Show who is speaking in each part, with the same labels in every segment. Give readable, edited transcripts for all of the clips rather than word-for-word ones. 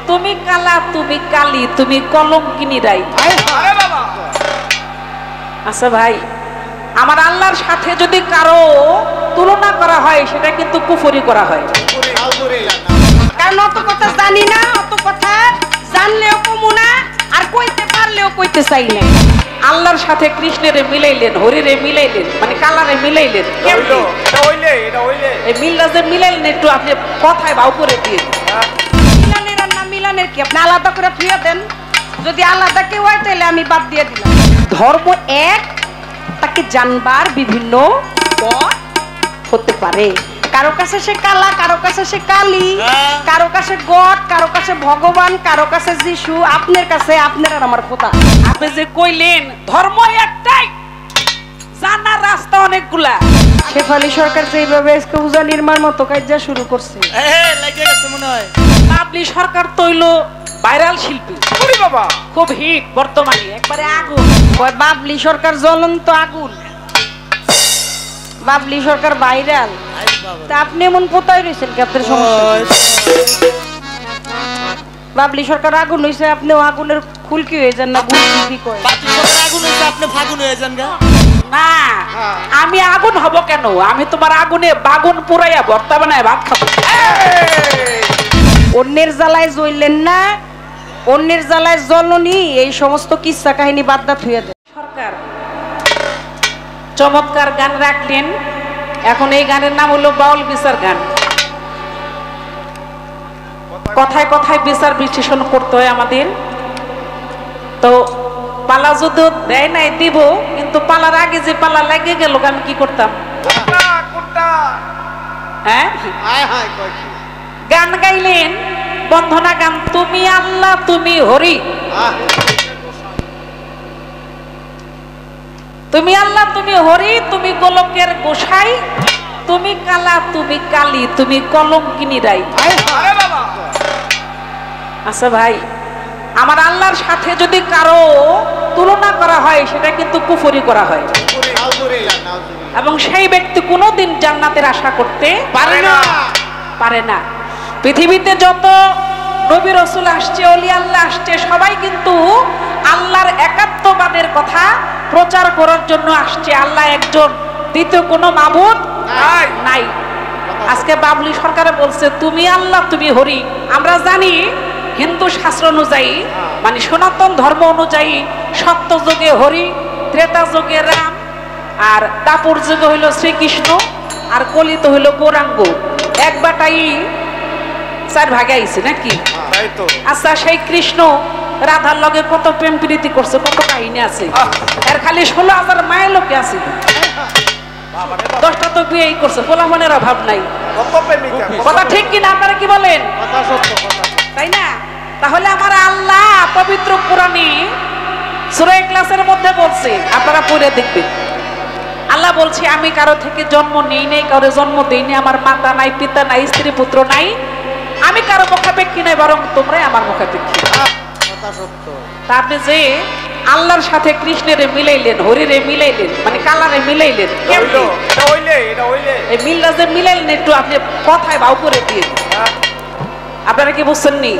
Speaker 1: তুমি কালা তুমি কালী তুমি কলঙ্কিনী রাই। আচ্ছা ভাই, আমার আল্লাহর সাথে যদি কারো তুলনা করা হয় সেটা কিন্তু কুফরি করা হয়।
Speaker 2: কারণ অত কথা জানি না, অত কথা জানলেও কমু না, আর কইতে পারলেও কইতে চাই না।
Speaker 1: আল্লাহর সাথে কৃষ্ণের মিলাইলেন, হরিরে মিলাইলেন, মানে কালারে মিলাইলেন। এই মিলটা যে মিলাইলেন একটু আপনি কথায় ভাও করে দিয়ে
Speaker 2: মিলানের আর না মিলানের কি আপনি আলাদা করে ফিরে দেন। যদি আলাদা কেউ হয় তাহলে আমি বাদ দিয়ে দিলাম। ধর্ম এক, তাকে জানবার বিভিন্ন পথ হতে পারে। কারো কাছে সে কালা, কারো কাছে সে কালী, কারো কাছে গড, কারো কাছে ভগবান, কারো কাছে যিশু, আপনার কাছে আপনার আর আমার কথা।
Speaker 1: আপনি যে কইলেন ধর্ম একটাই, জানার রাস্তা অনেকগুলা।
Speaker 2: শেফালি সরকার যেভাবে পূজা নির্মাণ মতো কাজ শুরু করছে,
Speaker 1: বাবলি সরকার তৈল ভাইরাল শিল্পী, খুব হিট বর্তমানে, একবারে আগুন।
Speaker 2: বাবলি সরকার জ্বলন্ত আগুন, বাবলি সরকার ভাইরাল। তা আপনি এমন কোথায় রয়েছেন কি আপনার সমস্যা? বাবলি সরকার আগুন হইছে, আপনিও আগুনের ফুলকি হয়ে যান না? গুলকি কয়
Speaker 3: আগুন হইছে, আপনি ফাগুন হয়ে যান গা।
Speaker 1: না, আমি আগুন হব কেন? আমি তোমার আগুনে বাগুন পুরাইয়া ভর্তা বানায় ভাত খাবো।
Speaker 2: অন্যের জ্বালায় জ্বললেন না, অন্যের জ্বালায় জ্বলনি, এই সমস্ত কিচ্ছা কাহিনী বাদ দাত হইয়া দেয়।
Speaker 1: সরকার চমৎকার গান রাখলেন, এখন এই গানের নাম হলো বাউল বিচার গান। কথায় কথায় বিচার বিশ্লেষণ করতে হয় আমাদের। তো পালা যদি দেয় নাই দিব, কিন্তু পালার আগে যে পালা লেগে গেল আমি কি করতাম? হ্যাঁ, গান গাইলেন বন্ধনা গান, তুমি আল্লাহ তুমি হরি, তুমি আল্লাহ তুমি হরি, তুমি গোলকের গোসাই, তুমি কালা তুমি কালী তুমি কলঙ্কিনী রাই। আচ্ছা ভাই, আমার আল্লাহর সাথে যদি কারো তুলনা করা হয় সেটা কিন্তু কুফরি করা হয়, এবং সেই ব্যক্তি কোনোদিন জান্নাতের আশা করতে পারে না। পৃথিবীতে যত নবী রাসূল আসছে, ওলি আল্লাহ আসছে, সবাই কিন্তু আল্লাহর একাত্মবাদের কথা প্রচার করার জন্য আসছে। আল্লাহ একজন, দ্বিতীয় কোনো মাবুদ নাই। আজকে বাবলি সরকারে বলছে তুমি আল্লাহ তুমি হরি। আমরা জানি হিন্দু শাস্ত্র অনুযায়ী, মানে সনাতন ধর্ম অনুযায়ী, সত্য যুগে হরি, ত্রেতা যুগে রাম, আর দাপুর যুগে হইল শ্রীকৃষ্ণ, আর কলিত হইল গৌরাঙ্গ। এক বাটাই চার ভাগে আইছে নাকি? আচ্ছা, সেই কৃষ্ণ রাধার লগে কত প্রেম প্রীতি করছে, কত কাহিনী আছে। এর খালি 16,000 মায়ের লোকে আছে, 10টা তো বিয়ে করছে, পোলামনের অভাব নাই। কথা ঠিক কিনা? আপনারা কি বলেন? তাই না? তাহলে আমার আল্লাহ পবিত্র কোরআনে সূরা ইখলাসের মধ্যে বলছে, আপনারা পড়ে দেখবেন। আল্লাহ বলছে আমি কারো থেকে জন্ম নেই নাই, কারো জন্ম দেই নাই, আমার মাতা নাই, পিতা নাই, স্ত্রী পুত্র নাই, আমি কারো মুখাপেক্ষী নাই, বরং তোমরাই আমার মুখাপেক্ষী। তা আপনি যে আল্লাহর সাথে কৃষ্ণের মিলাইলেন, হরিরে মিলাইলেন, মানে কালারে মিলাইলেন, এই মিলটা যে মিলাইলেন একটু আপনি কথায় ভাও করে দিয়ে আপনারা কি বুঝছেন নি?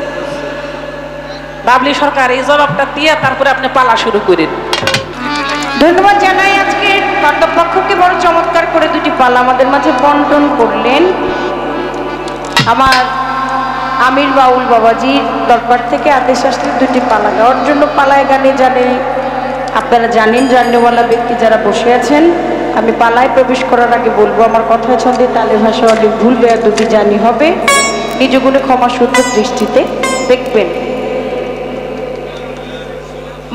Speaker 1: বাবলি সরকার এই জবাবটা দিয়ে তারপরে আপনি পালা শুরু করেন।
Speaker 2: ধন্যবাদ জানাই। আজকে পক্ষকে বড় চমৎকার করে দুটি পালা আমাদের মাঝে বন্টন করলেন। আমার আমির বাউল বাবাজির দরবার থেকে আদেশ আসলে দুটি পালা গাওয়ার জন্য। পালায় গানে জানে, আপনারা জানেন, জানেওয়ালা ব্যক্তি যারা বসে আছেন, আমি পালায় প্রবেশ করার আগে বলবো, আমার কথা ছন্দে তালে ভাষা অনেক ভুল বেয়াদবি জানি হবে, নিজ গুণে ক্ষমা সুন্দর দৃষ্টিতে দেখবেন।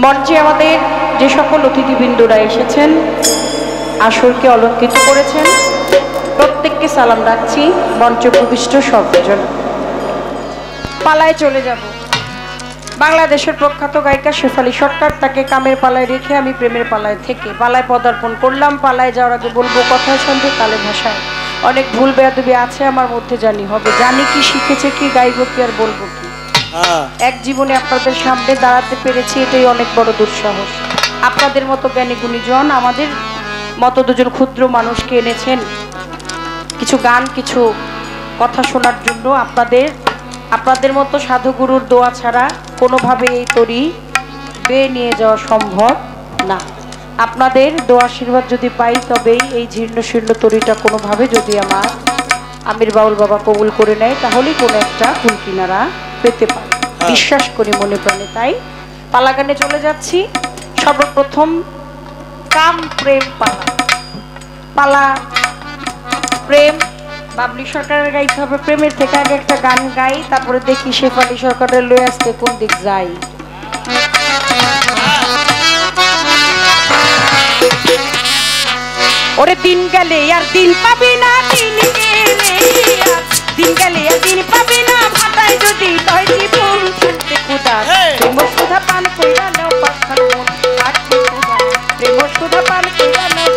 Speaker 2: মঞ্চে আমাদের যে সকল অতিথিবৃন্দরা এসেছেন, আসরকে অলঙ্কৃত করেছেন, প্রত্যেককে সালাম রাখছি। মঞ্চে উপবিষ্ট সর্বজন। পালায় চলে যাব। বাংলাদেশের প্রখ্যাত গায়িকা শেফালী সরকার, তাকে কামের পালায় রেখে আমি প্রেমের পালায় থেকে পালায় পদার্পণ করলাম। পালায় যাওয়ার আগে বলবো কথায় সন্ধে তালে ভাষায়, অনেক ভুল বেয়াদবি আছে আমার মধ্যে, জানি কি শিখেছে কি, গাইব কি আর বলবো কি। এক জীবনে আপনাদের সামনে দাঁড়াতে পেরেছি, এটাই অনেক বড় দুঃসাহস। আপনাদের মতো জ্ঞানী গুণীজন আমাদের মতো দুজন ক্ষুদ্র মানুষকে এনেছেন কিছু গান কিছু কথা শোনার জন্য। আপনাদের মতো সাধুগুরুর দোয়া ছাড়া কোনোভাবে এই তরি বেয়ে নিয়ে যাওয়া সম্ভব না। আপনাদের দোয়া আশীর্বাদ যদি পাই তবেই এই জীর্ণ শীর্ণ তরিটা কোনোভাবে যদি আমার আমির বাউল বাবা কবুল করে নেয়, তাহলেই কোনো একটা কুল কিনারা পেতে পারে, বিশ্বাস করি মনে প্রাণে। তাই পালা গানে চলে যাচ্ছি। সর্বপ্রথম কাম প্রেম পালা। পালা প্রেম বাবলি সরকারের গাইতে হবে। প্রেমের থেকে আগে একটা গান গাই, তারপরে দেখি শেফালী সরকারের লয়ে আসতে কোন দিক যাই। ওরে দিন গেলে আর দিন পাবি না, দিন গেলে আর দিন পাবি না, ভাটায় যদি তয় জীবন শুনতে কুদা প্রেম সুধা পান কইরা নাও পাখান মন থাকতে কুদা প্রেম সুধা পান কইরা নাও।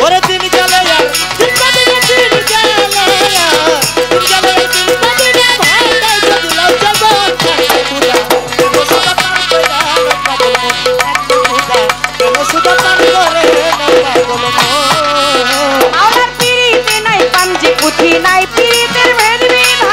Speaker 3: ওরে দিন গেলে আর দিন পাবি না, দিন গেলে আর দিন গেলে আর দিন পাবি না, ভাটায় যদি লাউ যাবো থাকতে কুদা প্রেম সুধা পান কইরা নাও পাগল মন থাকতে কুদা প্রেম সুধা পান করে নাও পাগল মন।
Speaker 2: আমার পিরিতে নাই পাঞ্জি পুথি নাই পিরিতের ভেদ বিধান,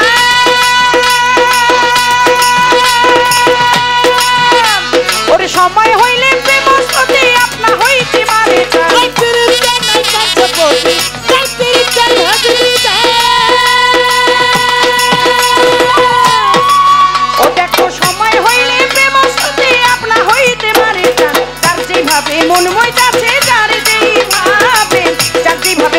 Speaker 2: ওরে সময় হইলে প্রেম সতে আপনা হইতে মারে চান।
Speaker 3: পিরিতে নাই পাঞ্জি পুথি নাই পিরিতের ভেদ বিধান,
Speaker 2: ও দেখো সময় হইলে প্রেম সতে আপনা হইতে মারে চান। তার যেভাবে মন মইতাছে, যার যেইভাবে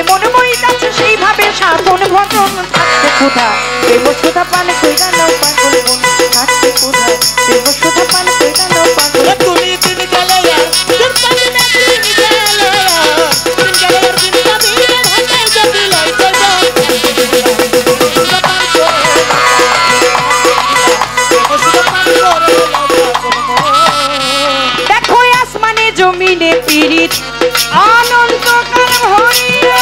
Speaker 2: মন মইতাছে সেইভাবে সাধন ভজন থাকতে ক্ষুধা প্রেম সুধা পান কইরা নাও পাগল মন থাকতে ক্ষুধা প্রেম সুধা পান কইরা নাও পাগল।
Speaker 3: তুমি দিন গেলে আর দিন পাবি না, দিন গেলে আর দিন গেলে আর দিন পাবি না, ভাটায় যদি লাউ যাবো প্রেম সুধা পান করে প্রেম সুধা পান করে নাও পাগল মন।
Speaker 2: দেখো আসমানে জমিনে পিরিত অনন্তকাল ভরিয়া,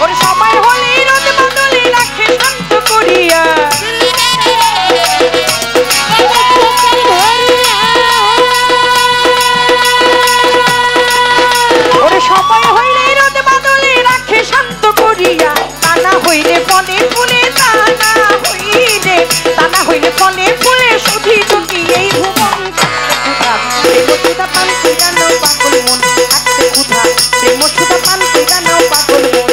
Speaker 2: ওরে সময় হলে রোদ বদলে রাখে শান্ত করিয়া, ওরে সময় হইলে রোদ বদলে রাখে শান্ত করিয়া, তানা হইলে ফলে ফুলে তানা হইলে ফলে ফুলে সুধি যদি এই ভুবন প্রেম সুধা পান কইরা নাও পাগল মন থাকতে ক্ষুধা প্রেম সুধা পান কইরা নাও পাগল মন।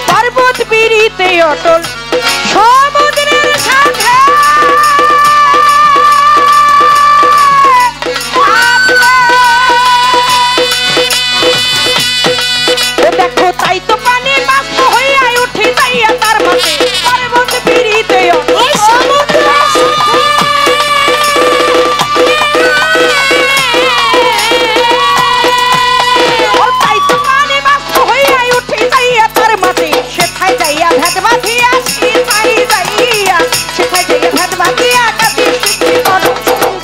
Speaker 2: পর্বত পিরিতে অটল সমুদ্রের সাথে, ও দেখো তাই তো পানি বাষ্প হইয়া উঠে যাইয়া তার মাঝে। পর্বত পিরিতে অটল সমুদ্রের সাথে, ও তাই তো পানি বাষ্প হইয়া উঠে যাইয়া তার মাঝে। সেথায় যাইয়া ভেদ বাঁধিয়া সেথায় যাইয়া ভেদ বাঁধিয়া কাঁদি শিখতে করো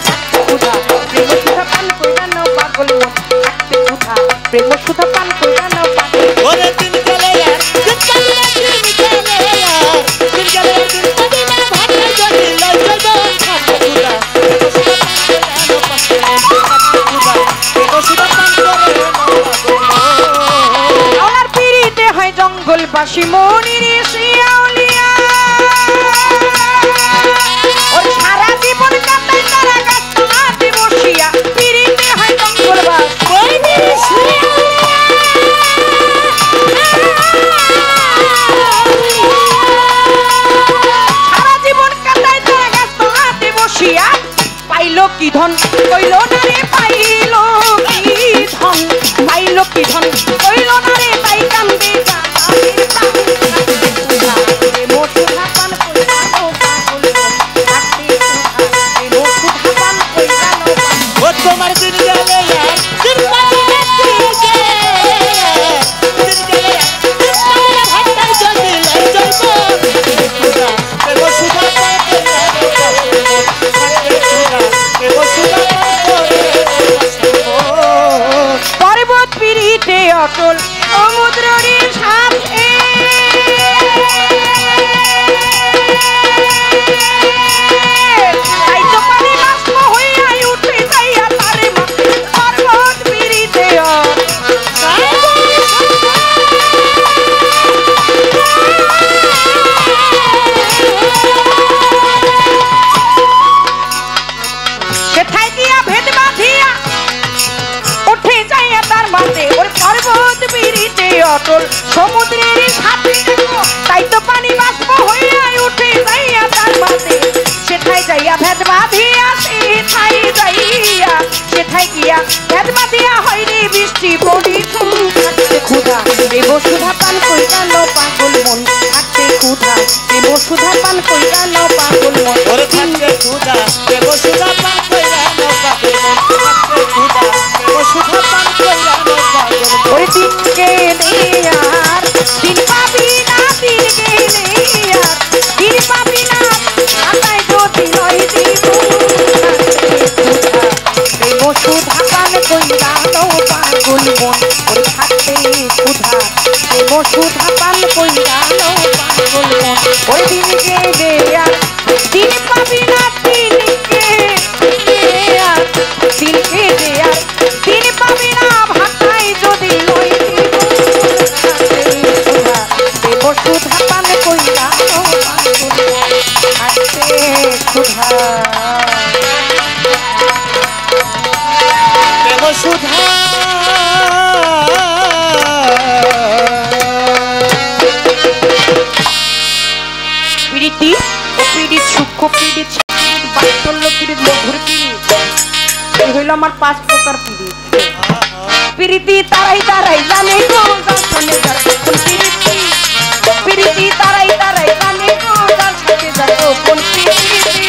Speaker 2: থাকতে ক্ষুধা প্রেম সুধা পান কইরা নাও পাগল মন থাকতে ক্ষুধা প্রেম সুধা পান কইরা নাও পাগল।
Speaker 3: ওরে দিন গেলে আর দিন পাবি না, দিন গেলে আর দিন গেলে আর দিন পাবি না, ভাটায় যদি লাউ যাবো থাকতে কুদা প্রেম সুধা পান করে নাও পাগল মন থাকতে কুদা প্রেম সুধা পান করে নাও পাগল মন।
Speaker 2: আমার পিরিতে হয় জঙ্গলবাসী মনির শিয়াউলিয়া, ওর সারা জীবন কাটায় তারা গাছ তলাতে বসিয়া। পিরিতে হয় জঙ্গলবাসী মনির শিয়াউলিয়া, সারা জীবন কাটায় তারা গাছ তলাতে বসিয়া। পাইলো কি ধন কইল না রে, পাইলো কি ছিল কি ধন কইল না রে তাই কান্দে জালালের প্রাণ মোটু ধাপান কইরা লো পাগল মন থাকতে মোটু ধাপান কইরা লো
Speaker 3: ও তোমার দিন গেলে আর দিন পাবে না দিন গেলে ভাটাই যদি লাই যাইব দেব সুধা পাবে না দেব সুধা পাবে
Speaker 2: পর্বত পিড়িতে অটল সমুদ্রের সাথে তাই তো পানি বাষ্প হইয়া উঠে যাইয়া তারে মাঝে পর্বত পিড়িতে সেথায় গিয়া ভেদ বাঁধিয়া উঠে যাইয়া তার মাঝে ওই পর্বত পিড়িতে অটল সমুদ্রের সাথে তাই তো পানি বাষ্প হইয়া উঠে যাইয়া তার মাঝে সেথায় যাইয়া ভেদ বাঁধিয়া সেথায় গিয়া ভেদ বাঁধিয়া হয়নি বৃষ্টি পড়ি থাকতে ক্ষুধা দেব সুধা পান কইরা লো পাগল মন থাকতে ক্ষুধা দেব সুধা পান কইরা লো পাগল মন
Speaker 3: ওরে থাকতে সুধা দেব সুধা পান কইরা লো পাগল মন থাকতে সুধা দেব সুধা পান কইরা লো পাগল মন
Speaker 2: ওই দিনকে আর দিন পাবি না দিন গেলে আর দিন পাবি না আতাই যদি লই দিব দেব সুধা পান কইরা লো পাগল মন ওই থাকতে ক্ষুধা দেব সুধা পান কইরা লো পাগল মন ওই দিন গেলে আর দিন পাবি না দিন গেলে আর দিন গেলে আর দিন পাবি না ভাতাই যদি লই দিব দেব সুধা পান কইরা লো পাগল মন থাকতে ক্ষুধা
Speaker 3: দেব সুধা
Speaker 2: পিড়িতি ও পিড়িত সূক্ষ্ম পিড়িত বাৎসল্য পিড়িত মধুর পিড়িত এই হইল আমার 5 প্রকার পিড়িত পিড়িতি তারাই তারাই জানে গো দর্শনে যার কোন পিড়িতি পিড়িতি তারাই তারাই জানে গো যার সাথে যার কোন পিড়িতি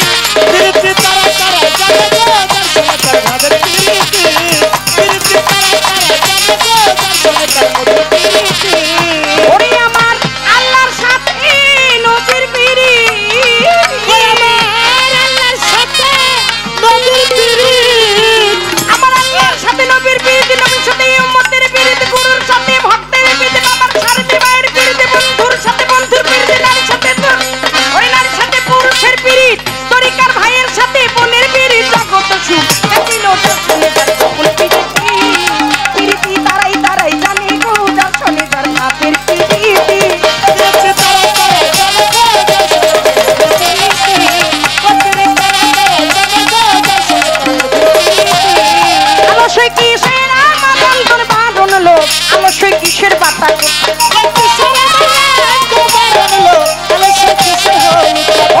Speaker 3: পিরিতি তারা তারা জানে গো দর্শনে তার ভাবের পিরিতি পিরিতি তারা তারা জানে গো দর্শনে তার মধুর পিরিতি
Speaker 2: ওরে আমার আল্লাহর সাথে নবীর পিড়িত
Speaker 3: ওই আমার আল্লাহর সাথে নবীর পিরিত
Speaker 2: আমার আল্লাহর সাথে নবীর পিড়িত নবীর সাথে উম্মতের পিড়িত গুরুর সাথে ভক্তের পিড়িত বাবার সাথে মায়ের পিড়িত বন্ধুর সাথে বন্ধুর পিড়িত নারীর সাথে ওই নারীর সাথে পুরুষের পিড়িত তরিকার ভাইয়ের সাথে বোনের পিড়িত জগত সুখ একিল দর্শনে যার সকল পিড়িতি পিড়িতি তারাই তারাই জানে গো দর্শনে যার ভাবের পিড়িতি
Speaker 3: পিরিতি তারা তারা জানে গো দর্শনে তার পিরিতি পিরিতি তারা তারা জানে গো দর্শনে তার পিরিতি
Speaker 2: আলস্যই কিসের আমাজন তোর বাঁধন লোক আলস্যই কিসের বাতা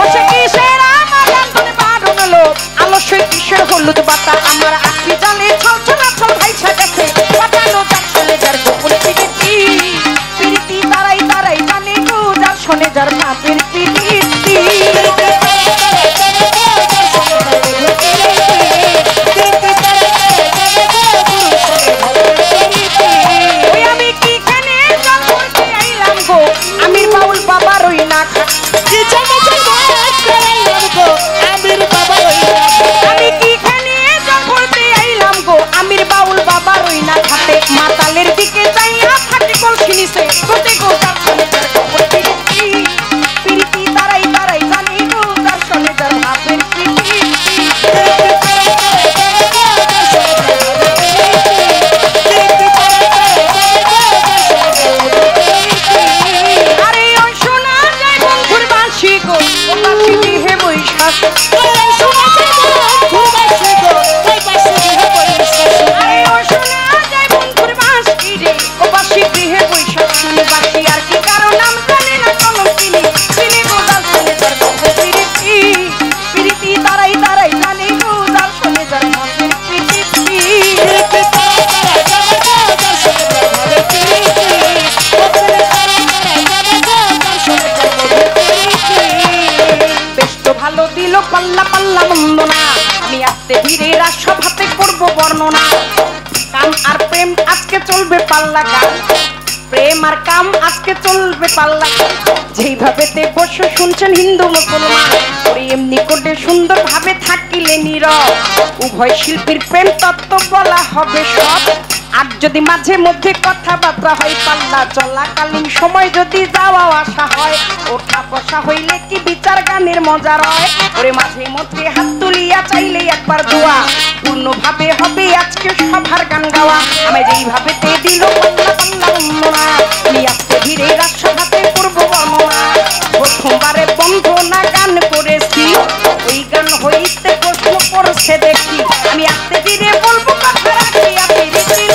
Speaker 2: ওসে কিসের আমাজন তোর বাঁধন লোক আলস্যই কিসের হলুদ বাতা আমার আখি জালে ছল ছল ভাইসা গেছে পাতানো যার শোনে যার গোপন পিড়িতি পিড়িতি তারাই তারাই জানে গো যার শোনে যার ভাবের পিড়িতি ওই আমি কিখানে জল করতে আইলাম গো আমির বাউল বাবা রই না আমি কিখানে জল করতে আইলাম গো আমির বাউল বাবা রই না খাতে মাতালের দিকে যাইয়া থাকে কলসি নিচে কোতে গো যার শোনে যার গোপন পিড়িতি পিড়িতি তারাই তারাই জানে গো যার শোনে যার ভাবের পিড়িতি আরে ওই শোনা যায় বন্ধুর বাঁশি গো ও বাঁশি দিহে বৈশাখ আরে ওই শোনা যায় বন্ধুর বাঁশি রে ও বাঁশি দিহে বৈশাখ শুনে বাঁশি আর কি কারণ আমরা চলবে পাল্লা গান, প্রেম আর কাম আজকে চলবে পাল্লা গান। যেইভাবে তে বসে শুনছেন হিন্দু মুসলমান, ওরে এমনি করে সুন্দর ভাবে থাকিলে নীরব। উভয় শিল্পীর প্রেম তত্ত্ব বলা হবে সব। আর যদি মাঝে মধ্যে কথাবার্তা হয়, পাল্লা চলাকালীন সময় যদি যাওয়া আসা হয়, ওঠা বসা হইলে কি বিচার গানের মজা রয়। ওরে মাঝে মধ্যে হাত তুলিয়া চাইলে একবার দোয়া, পূর্ণভাবে হবে আজকে সবার গান গাওয়া। আমি যেইভাবে তে দিল পাল্লা পাল্লা বন্দনা, আমি আজকে ধীরে রাজসভাতে করব বর্ণনা। প্রথমবারে বন্ধনা গান করেছি, ওই গান হইতে প্রশ্ন করছে দেখি। আমি আস্তে ধীরে বলবো কথা রাখি আপনি ছিল।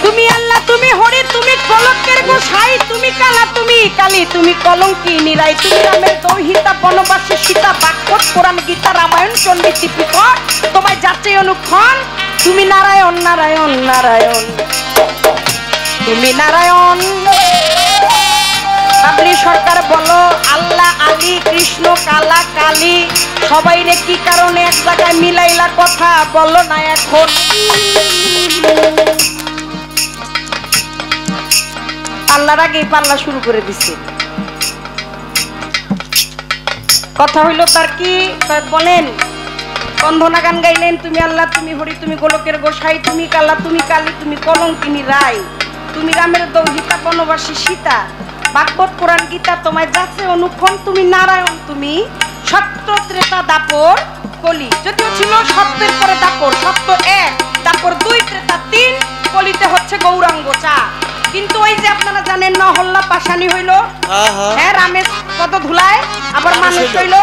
Speaker 2: তুমি আল্লাহ, তুমি হরি, তুমি কলঙ্কের গোসাই, তুমি কালা, তুমি কালী, তুমি কলঙ্কি নিরাই। তুমি রামের দৌহিতা, বনবাসী সীতা, বাক্যত কোরআন গীতা রামায়ণ চণ্ডী ত্রিপিটক, তোমায় যাচ্ছে অনুক্ষণ। তুমি নারায়ণ নারায়ণ নারায়ণ, তুমি নারায়ণ। বাবলি সরকার বলো আল্লাহ আলী কৃষ্ণ কালা কালী, সবাই রে কি কারণে এক জায়গায় মিলাইলা কথা বলো না এখন। আল্লাহর আগে পাল্লা শুরু করে দিছে। কথা হইল তার কি বলেন, বন্ধনা গান গাইলেন, তুমি আল্লাহ, তুমি হরি, তুমি গোলকের গোসাই, তুমি কালা, তুমি কালী, তুমি কলঙ্কিনী রায়, তুমি রামের দৌহিতা, বনবাসী সীতা, ভাগবত পুরাণ গীতা তোমায় যাচ্ছে অনুক্ষণ। তুমি নারায়ণ, তুমি সত্য ত্রেতা দাপর কলি। যদিও ছিল সত্যের পরে দাপর, সত্য এক, দাপর দুই, ত্রেতা তিন, কলিতে হচ্ছে গৌরাঙ্গ চা। কিন্তু ওই যে আপনারা জানেন নহল্লা পাশানি হইল, হ্যাঁ রামের কত ধুলায় আবার মানুষ হইল।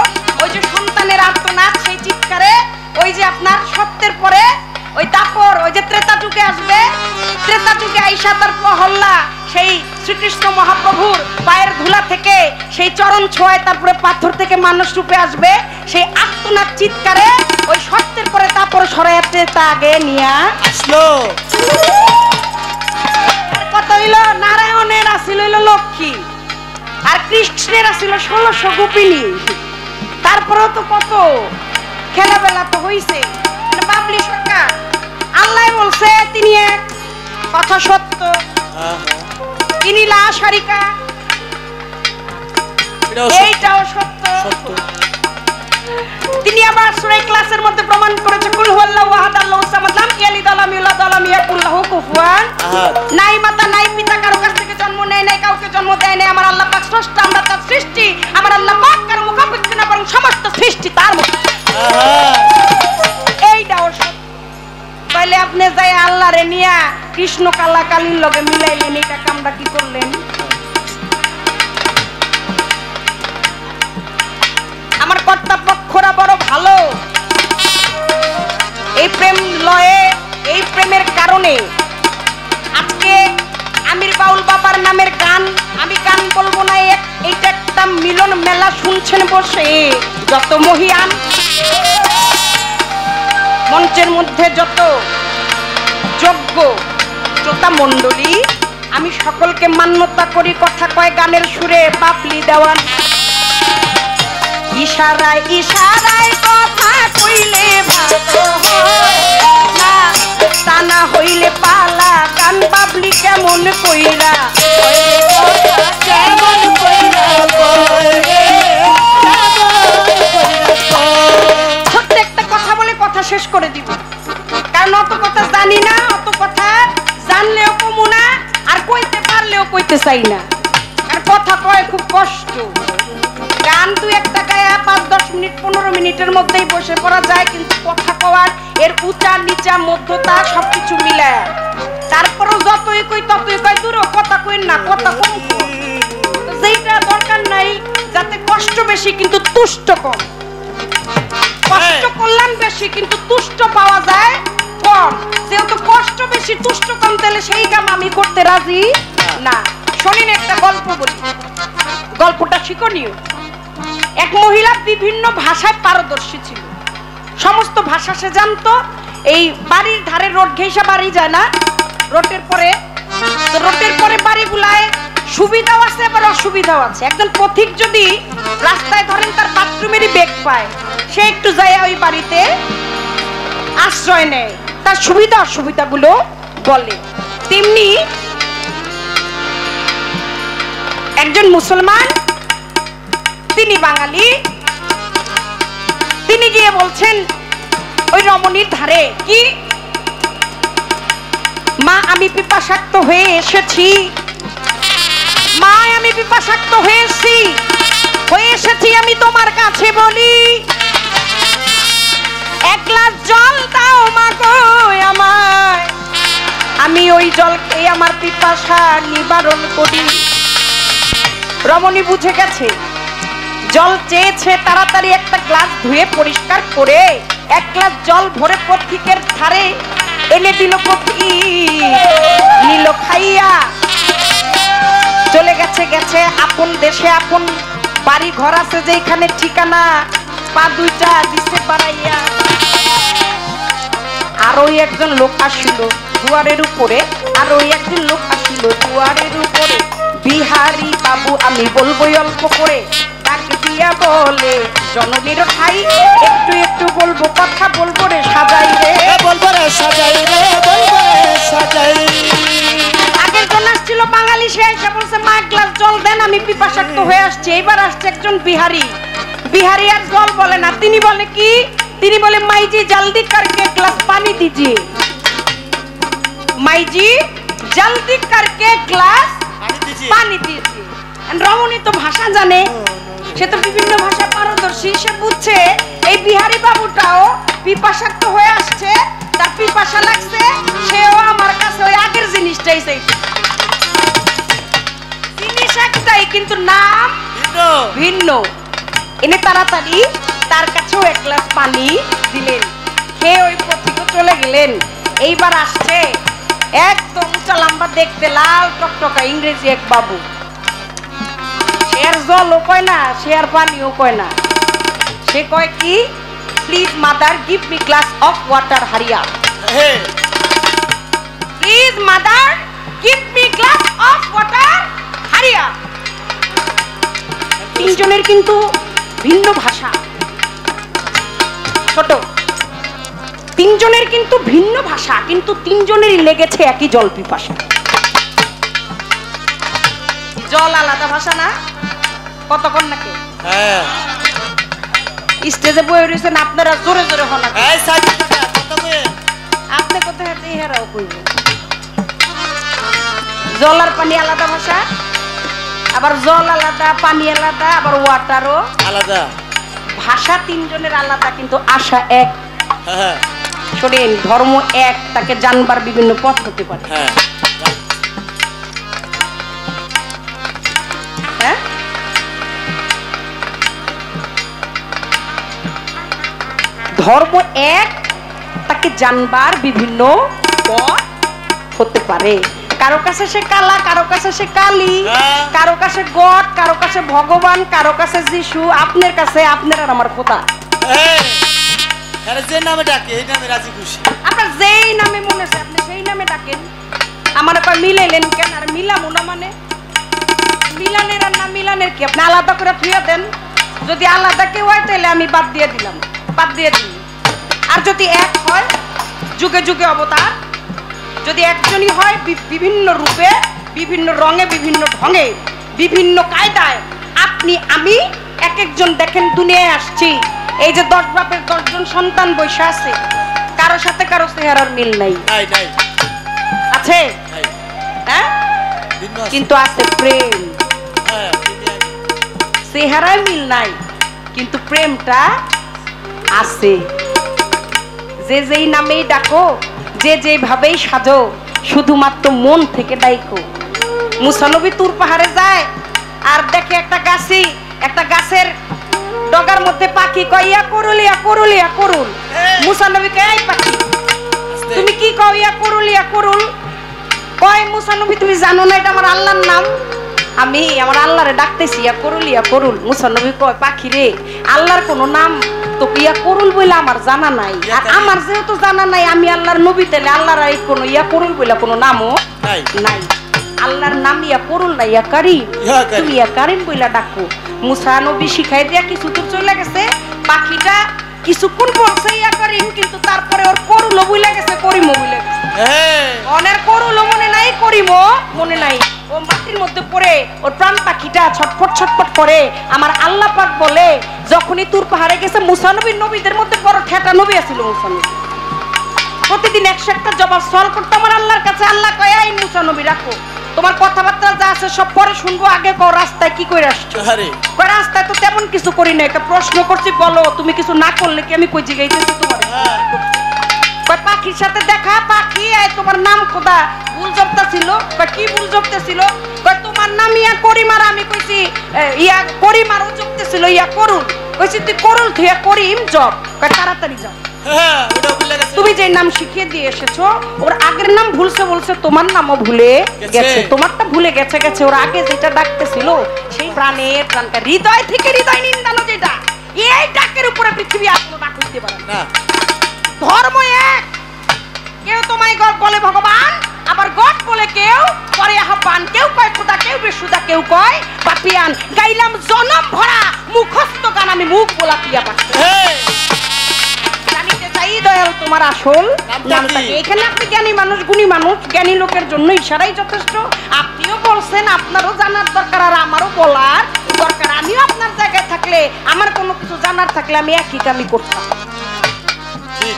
Speaker 2: ওই যে সন্তানের আর্তনাদ, সেই চিৎকারে ওই যে আপনার সত্যের পরে ওই দাপর, ওই যে ত্রেতা যুগে আসবে, ত্রেতা যুগে আইসা তার হল্লা সেই শ্রীকৃষ্ণ মহাপ্রভুর পায়ের ধুলা থেকে, সেই চরণ ছোঁয়ায় তারপরে পাথর থেকে মানুষ রূপে আসবে। সেই আর্তনাদ চিৎকারে ওই সত্যের পরে দাপর সরাইয়া ত্রেতা আগে নিয়া আসলো। কত হইল, নারায়ণের আসিল হইল লক্ষ্মী, আর কৃষ্ণের আসিল 1600 গোপিনী। তারপরেও তো কত খেলাবেলা তো হইছে। বাবলি সরকার আল্লাহ বলছে তিনি এক, কথা সত্য, তিনি লা শারিকা, এইটাও সত্য। তিনি আবার সূরা ইখলাসের মধ্যে প্রমাণ করেছে, কুল হুয়াল্লাহু আহাদ আল্লাহুস সামাদ লাম ইয়ালিদ ওয়া লাম ইউলাদ ওয়া লাম ইয়াকুল লাহু কুফুয়ান আহাদ। নাই মাতা নাই পিতা, কারো কাছ থেকে জন্ম নেয় নাই, কাউকে জন্ম দেয় নাই। আমার আল্লাহ পাক স্রষ্টা, আমরা তার সৃষ্টি। আমার আল্লাহ পাক কারো মুখাপেক্ষী না, বরং সমস্ত সৃষ্টি তার মতো। এইটাও সত্য। তাইলে আপনি যাই আল্লাহরে নিয়া কৃষ্ণ কালা কালীর লগে মিলাইলেন, এটা কামটা কি করলেন? আমার কর্তাপক্ষরা বড় ভালো। এই প্রেম লয়ে, এই প্রেমের কারণে আজকে আমির বাউল বাবার নামের গান, আমি গান বলবো না, এইটা একটা মিলন মেলা শুনছেন বসে যত মহিয়ান, মঞ্চের মধ্যে যত যোগ্য শ্রোতা মণ্ডলী, আমি সকলকে মান্যতা করি। কথা কয় গানের সুরে বাবলি দেওয়ান। ইশারায় ইশারায় কথা কইলে ভালো হয় না, তা না হইলে পালা গান বাবলি কেমন কইরা, কেমন কইরা ছোট্ট একটা কথা বলে কথা শেষ করে দিব, কারণ অত কথা জানি না, অত কথা জানলেও কমু না, আর কইতে পারলেও কইতে চাই না, কারণ কথা কয় খুব কষ্ট। গান দুই একটা গায়া 5-10 মিনিট 15 মিনিটের মধ্যেই বসে পড়া যায়, কিন্তু কথা কওয়ার এর উঁচা নিচা মধ্যতা সবকিছু মিলায়। তারপরও যতই কই ততই কয় দূর কথা কই না, কথা কম কর। যেইটা দরকার নাই, যাতে কষ্ট বেশি কিন্তু তুষ্ট কম, কষ্ট করলাম বেশি কিন্তু তুষ্ট পাওয়া যায় কম। যেহেতু কষ্ট বেশি তুষ্ট কম, তাহলে সেই কাম আমি করতে রাজি না। শোনেন একটা গল্প বলি, গল্পটা শিক্ষণীয়। এক মহিলা বিভিন্ন ভাষায় পারদর্শী ছিল, সমস্ত ভাষা সে জানতো। এই বাড়ির ধারে রোড ঘেঁষা বাড়ি যায় না, রোডের পরে বাড়িগুলায় সুবিধাও আছে আবার অসুবিধাও আছে। একজন পথিক যদি রাস্তায় ধরেন তার বাথরুমেরই বেগ পায়, সে একটু যায় ওই বাড়িতে আশ্রয় নেয়, তার সুবিধা অসুবিধাগুলো বলে। তেমনি একজন মুসলমান, তিনি বাঙালি, তিনি গিয়ে বলছেন ওই রমণীর ধারে, কি মা আমি পিপাসাক্ত হয়ে এসেছি, মা আমি পিপাসাক্ত হয়ে এসেছি, আমি তোমার কাছে বলি এক গ্লাস জল দাও মা গো আমায়, আমি ওই জল খেয়ে আমার পিপাসা নিবারণ করি। রমণী বুঝে গেছে, জল চেয়েছে, তাড়াতাড়ি একটা গ্লাস ধুয়ে পরিষ্কার করে এক গ্লাস জল ভরে পথিকের ধারে এনে দিল। পথিক নিল খাইয়া, চলে গেছে আপন দেশে, আপন বাড়ি ঘর আছে যেখানে ঠিকানা, পা দুইটা দিছে বাড়াইয়া। আর ওই একজন লোক আসিল দুয়ারের উপরে, আর ওই একজন লোক আসিল দুয়ারের উপরে, বিহারি বাবু আমি বলবো অল্প করে, ডাক দিয়া বলে জননীর ঠাই, একটু একটু বলবো কথা বলবো রে সাজাই রে,
Speaker 3: বলবো রে সাজাই রে, বলবো রে সাজাই।
Speaker 2: আগের জন আসছিল বাঙালি, সে এসে বলছে মা এক গ্লাস জল দেন, আমি পিপাসাক্ত হয়ে আসছি। এবার আসছে একজন বিহারি, বিহারি আর জল বলে না, তিনি বলে কি, তিনি বলে মাইজি জলদি করকে গ্লাস পানি দিজিয়ে, মাইজি জলদি করকে গ্লাস পানি দিজিয়ে। রমণী তো ভাষা জানে, সে তো বিভিন্ন ভাষা পারদর্শী, সে বুঝছে এই বিহারি বাবুটাও পিপাসাক্ত হয়ে আসছে, তার পিপাসা লাগছে, সেও আমার কাছে ওই আগের জিনিসটাই চাইছে। জিনিস একটাই কিন্তু নাম ভিন্ন। এনে তাড়াতাড়ি তার কাছেও এক গ্লাস পানি দিলেন, খেয়ে ওই পথিকও চলে গেলেন। এইবার আসছে একদম উঁচা লম্বা দেখতে, লাল টকটকা ইংরেজি এক বাবু, সে আর জলও কয় না, সে আর পানিও কয় না, সে কয় কি, please mother give me glass of water Hariya, please mother give me glass of water Hariya. তিনজনের কিন্তু ভিন্ন ভাষা, ছোট তিনজনের কিন্তু ভিন্ন ভাষা, কিন্তু তিনজনেরই লেগেছে একই জল পিপাসা। জল আলাদা ভাষা না, কতক্ষণ নাকি স্টেজে বয়ে রয়েছেন আপনারা, জোরে জোরে হন, আপনি কোথায় হেরাও কইব। জল আর পানি আলাদা ভাষা, আবার জল আলাদা, পানি আলাদা, আবার ওয়াটারও
Speaker 3: আলাদা
Speaker 2: ভাষা, তিনজনের আলাদা কিন্তু আশা এক। শোনেন, ধর্ম এক, তাকে জানবার বিভিন্ন পথ হতে পারে। হ্যাঁ, ধর্ম এক, তাকে জানবার বিভিন্ন পথ হতে পারে। কারো কাছে সে কালা, কারো কাছে সে কালী, কারো কাছে গড, কারো কাছে ভগবান, কারো কাছে যিশু, আপনার কাছে আপনার আর আমার খোদা।
Speaker 3: যে নামে ডাকে এই নামে রাজি খুশি,
Speaker 2: আপনার যেই নামে মনে আছে আপনি সেই নামে ডাকেন। আমার কয় মিলাইলেন কেন, আর মিলামু না মানে মিলানের আর না মিলানের কি, আপনি আলাদা করে থুয়ে দেন। যদি আলাদা কেউ হয় তাহলে আমি বাদ দিয়ে দিলাম, বাদ দিয়ে দিই। আর যদি এক হয়, যুগে যুগে অবতার, যদি একজনই হয়, বিভিন্ন রূপে, বিভিন্ন রঙে, বিভিন্ন ঢঙে, বিভিন্ন কায়দায়, আপনি আমি এক একজন দেখেন দুনিয়ায় আসছি, এই যে 10 বাপের 10 জন সন্তান বসে আছে, কারো সাথে কারো চেহারার মিল নাই, আছে হ্যাঁ, কিন্তু আছে প্রেম। চেহারায় মিল নাই কিন্তু প্রেমটা আছে। যে যেই নামেই ডাকো, যে যেভাবেই সাজো, শুধুমাত্র মন থেকে ডাইকো। মুসানবী তুর পাহাড়ে যায় আর দেখে একটা গাছি, একটা গাছের ডগার মধ্যে পাখি কয় ইয়া করুল, ইয়া করুল, ইয়া করুল। মুসানবী কয় এই পাখি তুমি কি কও, ইয়া করুল, ইয়া করুল। কয় মুসানবী তুমি জানো না এটা আমার আল্লাহর নাম, আমি আমার আল্লাহরে ডাকতেছি ইয়া করুল, ইয়া করুল। মুসানবী কয় পাখি রে, আল্লাহর কোনো নাম তো ইয়া করুল বলে আমার জানা নাই, আর আমার যেহেতু জানা নাই, আমি আল্লাহর নবী, তাহলে আল্লাহর এই কোনো ইয়া করুল বলে কোনো নামও নাই। আল্লাহর নাম ইয়া করুন না ইয়া কারিম,
Speaker 3: ইয়া কারিম।
Speaker 2: তুমি ইয়া কারিম বইলা ডাকো। মুসা নবী শিখাই দিয়া কিছু দূর চলে গেছে, পাখিটা কিছুক্ষণ বলছে ইয়া কারিম, কিন্তু তারপরে ওর করুলো বইলা গেছে, করিমও বইলা গেছে। অনের করুলো মনে নাই, করিমও মনে নাই। ও মাটির মধ্যে পড়ে ওর প্রাণ পাখিটা ছটফট ছটফট করে। আমার আল্লাহ পাক বলে, যখনই তুর পাহাড়ে গেছে, মুসা নবীর নবীদের মধ্যে বড় ঠেটা নবী আছিল মুসা নবী। প্রতিদিন 101টা জবাব সওয়াল করতে আমার আল্লাহর কাছে। আল্লাহ কয়, এই মুসা নবী রাখো, তোমার কথাবার্তা যা আছে সব পরে শুনবো, আগে কও রাস্তায় কি করে আসছো। কয় রাস্তায় তো তেমন কিছু করি না, একটা প্রশ্ন করছি, বলো তুমি কিছু না করলে কি আমি কই জিগাইতেছি তোমার। কয় পাখির সাথে দেখা, পাখি তোমার নাম খোদা ভুল জপতা ছিল। কয় কি ভুল জপতে ছিল? কয় তোমার নাম ইয়া করিম, আর আমি কইছি ইয়া করিম, আর ও জপতে ছিল ইয়া করুন। কইছি তুই করুন থুয়া করিম জপ। কয় তাড়াতাড়ি যাও, তুমি যে নাম শিখিয়ে দিয়ে এসেছো ওর আগের নাম ভুলছে, বলছে তোমার নামও ভুলে গেছে, তোমারটা ভুলে গেছে গেছে। ওর আগে যেটা ডাকতেছিল সেই প্রাণের প্রাণটা, হৃদয় থেকে হৃদয় নিন্দানো যেটা, এই ডাকের উপরে পৃথিবী আসলো ডাক হইতে পারে না। ধর্ম এক, কেউ তোমায় গড বলে ভগবান, আবার গড বলে কেউ পরে আহ্বান, কেউ কয় খোদা, কেউ বেশুদা, কেউ কয় পাপিয়ান। গাইলাম জনম ভরা মুখস্থ গান, আমি মুখ বলা পিয়া পাচ্ছি। জানিতে চাই দয়াল তোমার আসল নামটা কি। এখানে আপনি জ্ঞানী মানুষ, গুণী মানুষ, জ্ঞানী লোকের জন্য ইশারাই যথেষ্ট। আপনিও বলছেন, আপনারও জানার দরকার, আর আমারও বলার দরকার। আমিও আপনার জায়গায় থাকলে, আমার কোনো কিছু জানার থাকলে আমি একই কামই করতাম।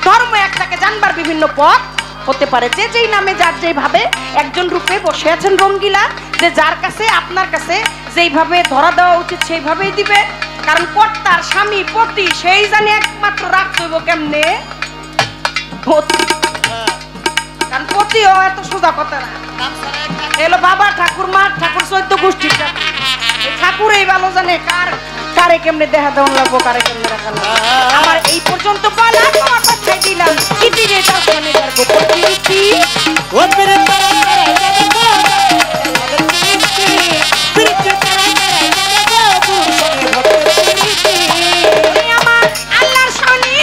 Speaker 2: ধর্ম একটাকে জানবার বিভিন্ন পথ হতে পারে, যে যেই নামে যার যেইভাবে একজন রূপে বসে আছেন রঙ্গিলা, যে যার কাছে আপনার কাছে যেইভাবে ধরা দেওয়া উচিত সেইভাবেই দিবে। কারণ কর্তার স্বামী পতি সেই জানে একমাত্র রাখতে হইব কেমনে পতি, কারণ পতিও এত সোজা কথা না। এলো বাবা ঠাকুর, মা ঠাকুর, 14 গোষ্ঠীর ঠাকুর এই ভালো জানে কারে কেমনে দেখা দেওয়া লাগবো, কারে কেমনে রাখা লাগবো। আমার এই পর্যন্ত বলা তোমার কথাই দিলাম, ইতি রে তার শুনে তার গোপন প্রীতি ও প্রেম তারা তারা প্রীতি তারা তারা প্রীতি আমার আল্লাহর শানে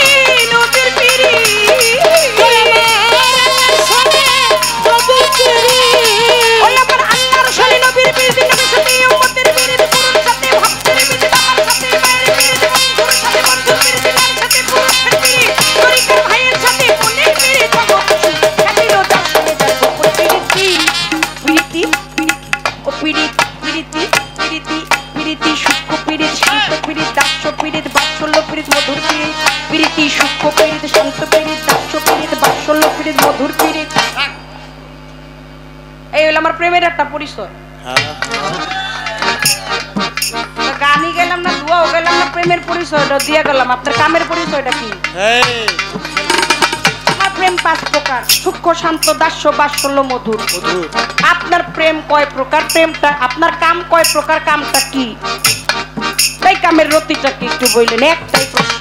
Speaker 2: নবীর পিরি ওই আমার আল্লাহর শানে নবীর পিরি, নবীর সাথে উম্মতের পিরি, পুরুষ সাথে ভক্তের পিরি, আমার সাথে মায়ের পিরি, পুরুষ সাথে বন্ধুর পিরি, তার সাথে পুরুষের পিরি, তরিকার ভাইয়ের সাথে বোনের পিরি, তবু খাটিলো তার সাথে তার গোপন পিরিতি পিরিতি ও পিরিত পিরিতি পিরিতি পিরিতি সূক্ষ্ম পিরিত, শান্ত পিরিত, দাস্য পিরিত, বাৎসল্য পিরিত, মধুর পিরিত, পিরিতি সূক্ষ্ম পিরিত, শান্ত পিরিত, দাস্য পিরিত, বাৎসল্য পিরিত, মধুর পিরিত। এই হলো আমার প্রেমের একটা পরিচয়। গানই গেলাম না, দুয়াও গেলাম না, প্রেমের পরিচয়টা দিয়ে গেলাম। আপনার কামের পরিচয়টা কি? আমার প্রেম 5 প্রকার, সূক্ষ্ম, শান্ত, দাস্য, বাৎসল্য, মধুর। আপনার প্রেম কয় প্রকার? প্রেমটা আপনার কাম কয় প্রকার? কামটা কি? তাই কামের রতিটা কি একটু বললেন? একটাই প্রশ্ন।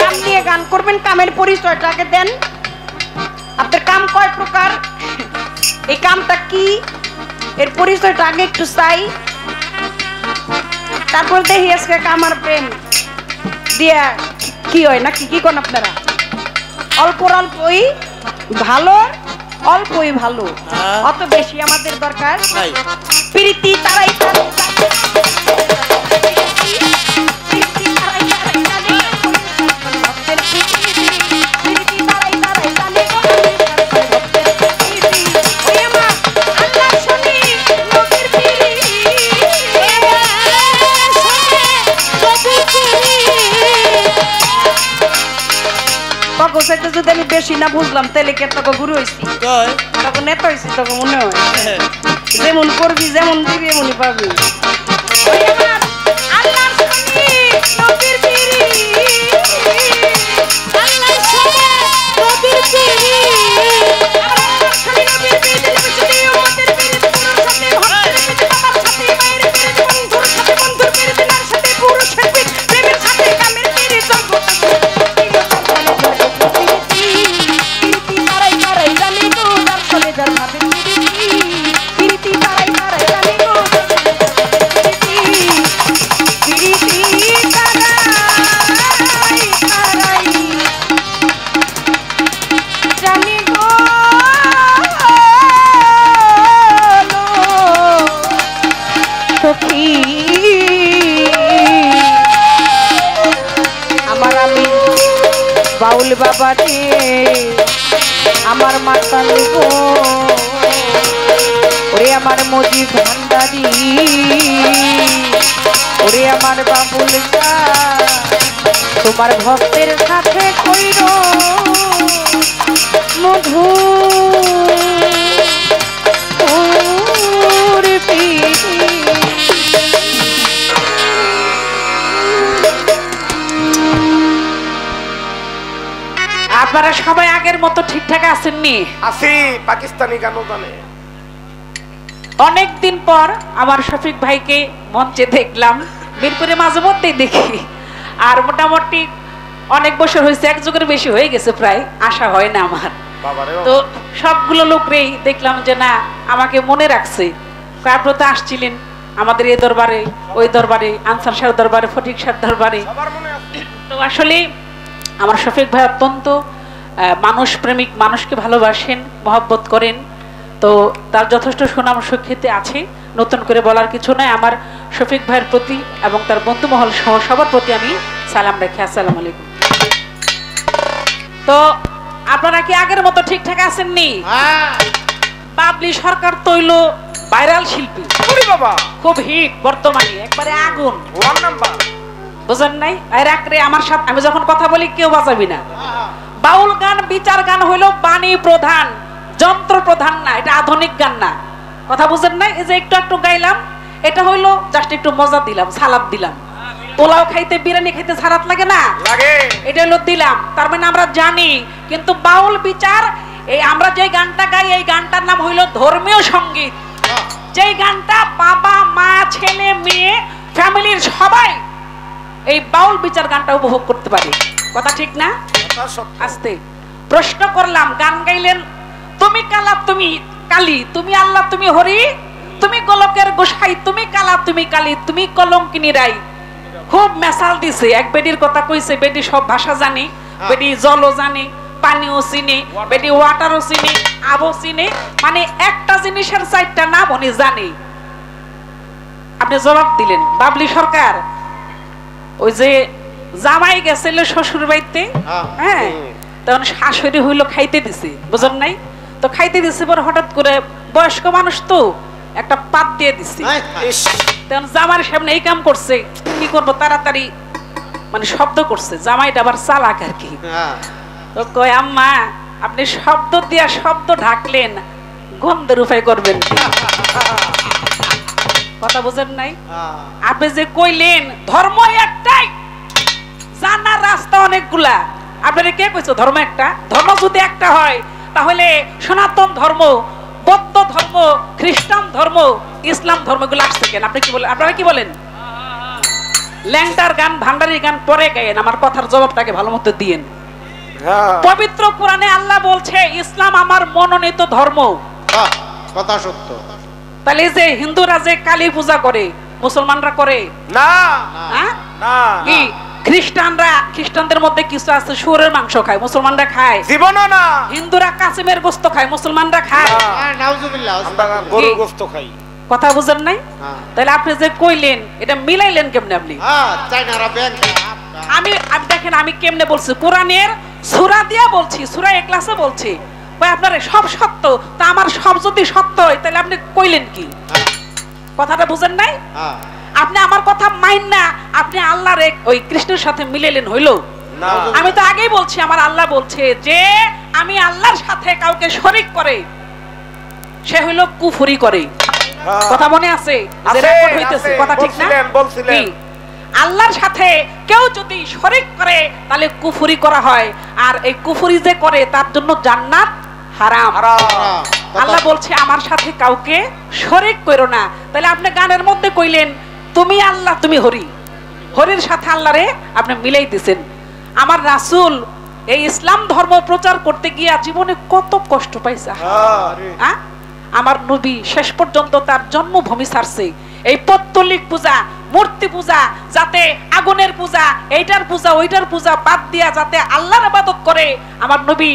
Speaker 2: কাম নিয়ে গান করবেন, কামের পরিচয়টা আগে দেন। আপনার কাম কয় প্রকার, এই কামটা কি, এর পরিচয়টা আগে একটু চাই, তারপর দেখি আজকে কামার প্রেম দিয়া কি হয় না কি কোন আপনারা। অল্প অল্পই ভালো, অল্পই ভালো, অত বেশি আমাদের দরকার প্রীতি তারাই যদি আমি বেশি না বুঝলাম তাহলে কে তোকে গুরু হয়েছি, তখন নেতা হয়েছি, তখন মনে হয় যেমন করবি যেমন দিবি এমনই পাবি। বাউল বাবা রে আমার মাতাল গো, ওরে আমার মজি ভান্ডারি, ওরে আমার বাবুল গা, তোমার ভক্তের সাথে কইর মধু
Speaker 1: আপনারা সবাই আগের মতো ঠিকঠাক আছেননি?
Speaker 4: আসি পাকিস্তানি গানও জানে।
Speaker 1: অনেকদিন পর আমার শফিক ভাইকে মঞ্চে দেখলাম, মিরপুরে মাঝে মধ্যেই দেখি। আর মোটামুটি অনেক বছর হয়েছে, এক যুগের বেশি হয়ে গেছে প্রায়, আশা হয় না আমার। তো সবগুলো লোকরেই দেখলাম যে না আমাকে মনে রাখছে। আপনারা তো আসছিলেন আমাদের এই দরবারে, ওই দরবারে, আনসার শাহ দরবারে, ফটিক শাহ দরবারে। তো আসলে আমার শফিক ভাই অত্যন্ত মানুষ প্রেমিক, মানুষকে ভালোবাসেন, মহব্বত করেন। তো তার যথেষ্ট সুনাম সুখ্যাতি আছে, নতুন করে বলার কিছু নয়। আমার শফিক ভাইয়ের প্রতি এবং তার বন্ধু মহল সহ সবার প্রতি আমি সালাম রাখি। আসসালামু আলাইকুম। তো আপনারা কি আগের মতো ঠিকঠাক আছেননি? বাবলি সরকার তৈল ভাইরাল শিল্পী, খুব হিট বর্তমানে, একবারে আগুন, বুঝেন নাই? রাখরে আমার সাথে আমি যখন কথা বলি কেউ বাজাবি না। বাউল গান বিচার গান হইলো বাণী প্রধান, যন্ত্র প্রধান না, এটা আধুনিক গান না। কথা বুঝেন নাই? এই যে একটু একটু গাইলাম, এটা হইলো জাস্ট একটু মজা দিলাম, সালাদ দিলাম। পোলাও খাইতে, বিরিয়ানি খাইতে সালাদ লাগে না? লাগে। এটা হলো দিলাম, তার মানে আমরা জানি। কিন্তু বাউল বিচার, এই আমরা যে গানটা গাই, এই গানটার নাম হইলো ধর্মীয় সঙ্গীত। যেই গানটা বাবা মা ছেলে মেয়ে ফ্যামিলির সবাই এই বাউল বিচার গানটা উপভোগ করতে পারে। কথা ঠিক না? আস্তে প্রশ্ন করলাম, গান গাইলেন, তুমি কালা তুমি কালী, তুমি আল্লাহ তুমি হরি, তুমি গোলকের গোসাই, তুমি কালা তুমি কালী, তুমি কলঙ্কিনী রাই। খুব মেসাল দিছে। এক বেডির কথা কইছে, বেডি সব ভাষা জানে, বেডি জলও জানে, পানিও চিনে, বেডি ওয়াটারও চিনে, আবও চিনে, মানে একটা জিনিসের চারটা নাম উনি জানে। আপনি জবাব দিলেন বাবলি সরকার, ওই যে জামাই গেছিল শ্বশুর বাড়িতে, হ্যাঁ, তখন শাশুড়ি হইলো খাইতে দিছে, বুঝলেন নাই? তো খাইতে দিছে পর হঠাৎ করে বয়স্ক মানুষ তো একটা পাত দিয়ে দিছে। তখন জামার সামনে এই কাম করছে, কি করবো তাড়াতাড়ি মানে শব্দ করছে, জামাইটা আবার চালাক আর কি। তো কয় আম্মা আপনি শব্দ দিয়া শব্দ ঢাকলেন, গন্ধের উপায় করবেন। কথা বুঝেন নাই? আপনি যে কইলেন ধর্ম একটাই, জানার রাস্তা অনেকগুলা। আপনারা কে কইছো ধর্ম একটা? ধর্ম যদি একটা হয় তাহলে সনাতন ধর্ম, বৌদ্ধ ধর্ম, খ্রিস্টান ধর্ম, ইসলাম ধর্মগুলো আসছে কেন? আপনি কি বলেন? আপনারা কি বলেন? ল্যাংটার গান, ভান্ডারি গান পরে গায়েন, আমার কথার জবাবটাকে ভালো মতো দিয়েন। পবিত্র কোরআনে আল্লাহ বলছে ইসলাম আমার মনোনীত ধর্ম।
Speaker 3: কথা সত্য।
Speaker 1: তাহলে যে হিন্দুরা যে কালী পূজা করে, মুসলমানরা করে না? কি খ্রিস্টানরা, খ্রিস্টানদের মধ্যে কিছু আছে শুয়োরের মাংস খায়, মুসলমানরা খায় জীবনও না। হিন্দুরা কাসিমের গোশত খায়, মুসলমানরা খায় নাউজুবিল্লাহ, আমরা গরুর গোশত খাই। কথা বুঝেন নাই? তাহলে আপনি যে কইলেন এটা মিলাইলেন কেমনে আপনি? আমি দেখেন আমি কেমনে বলছি, কোরআনের সূরা দিয়া বলছি, সূরা ইখলাসে বলছি। ভাই আপনার সব সত্য, তা আমার সব যদি সত্য হয় তাহলে আপনি কইলেন কি? কথাটা বুঝেন নাই? আপনি আমার কথা মাইন না, আপনি আল্লাহর ওই কৃষ্ণের সাথে মিলাইলেন, হইলো? আমি তো আগেই বলছি আমার আল্লাহ বলছে যে আমি আল্লাহর সাথে কাউকে শরীক করে সে হইলো কুফরি করে। কথা মনে আছে? যে রেকর্ড হইতেছে, কথা ঠিক না? বলছিলেন আল্লাহর সাথে কেউ যদি শরীক করে তাহলে কুফরি করা হয়, আর এই কুফরি যে করে তার জন্য জান্নাত হারাম। আল্লাহ বলছে আমার সাথে কাউকে শরীক করো না। তাহলে আপনি গানের মধ্যে কইলেন তুমি আল্লাহ তুমি হরি, হরির সাথে আল্লাহরে আপনি মিলাই দিছেন। আমার রাসূল এই ইসলাম ধর্ম প্রচার করতে গিয়া জীবনে কত কষ্ট পাইছে। আমার নবী শেষ পর্যন্ত তার জন্মভূমি ছাড়ছে এই পৌত্তলিক পূজা, মূর্তি পূজা, যাতে আগুনের পূজা, এইটার পূজা ওইটার পূজা বাদ দিয়া যাতে আল্লাহর ইবাদত করে। আমার নবী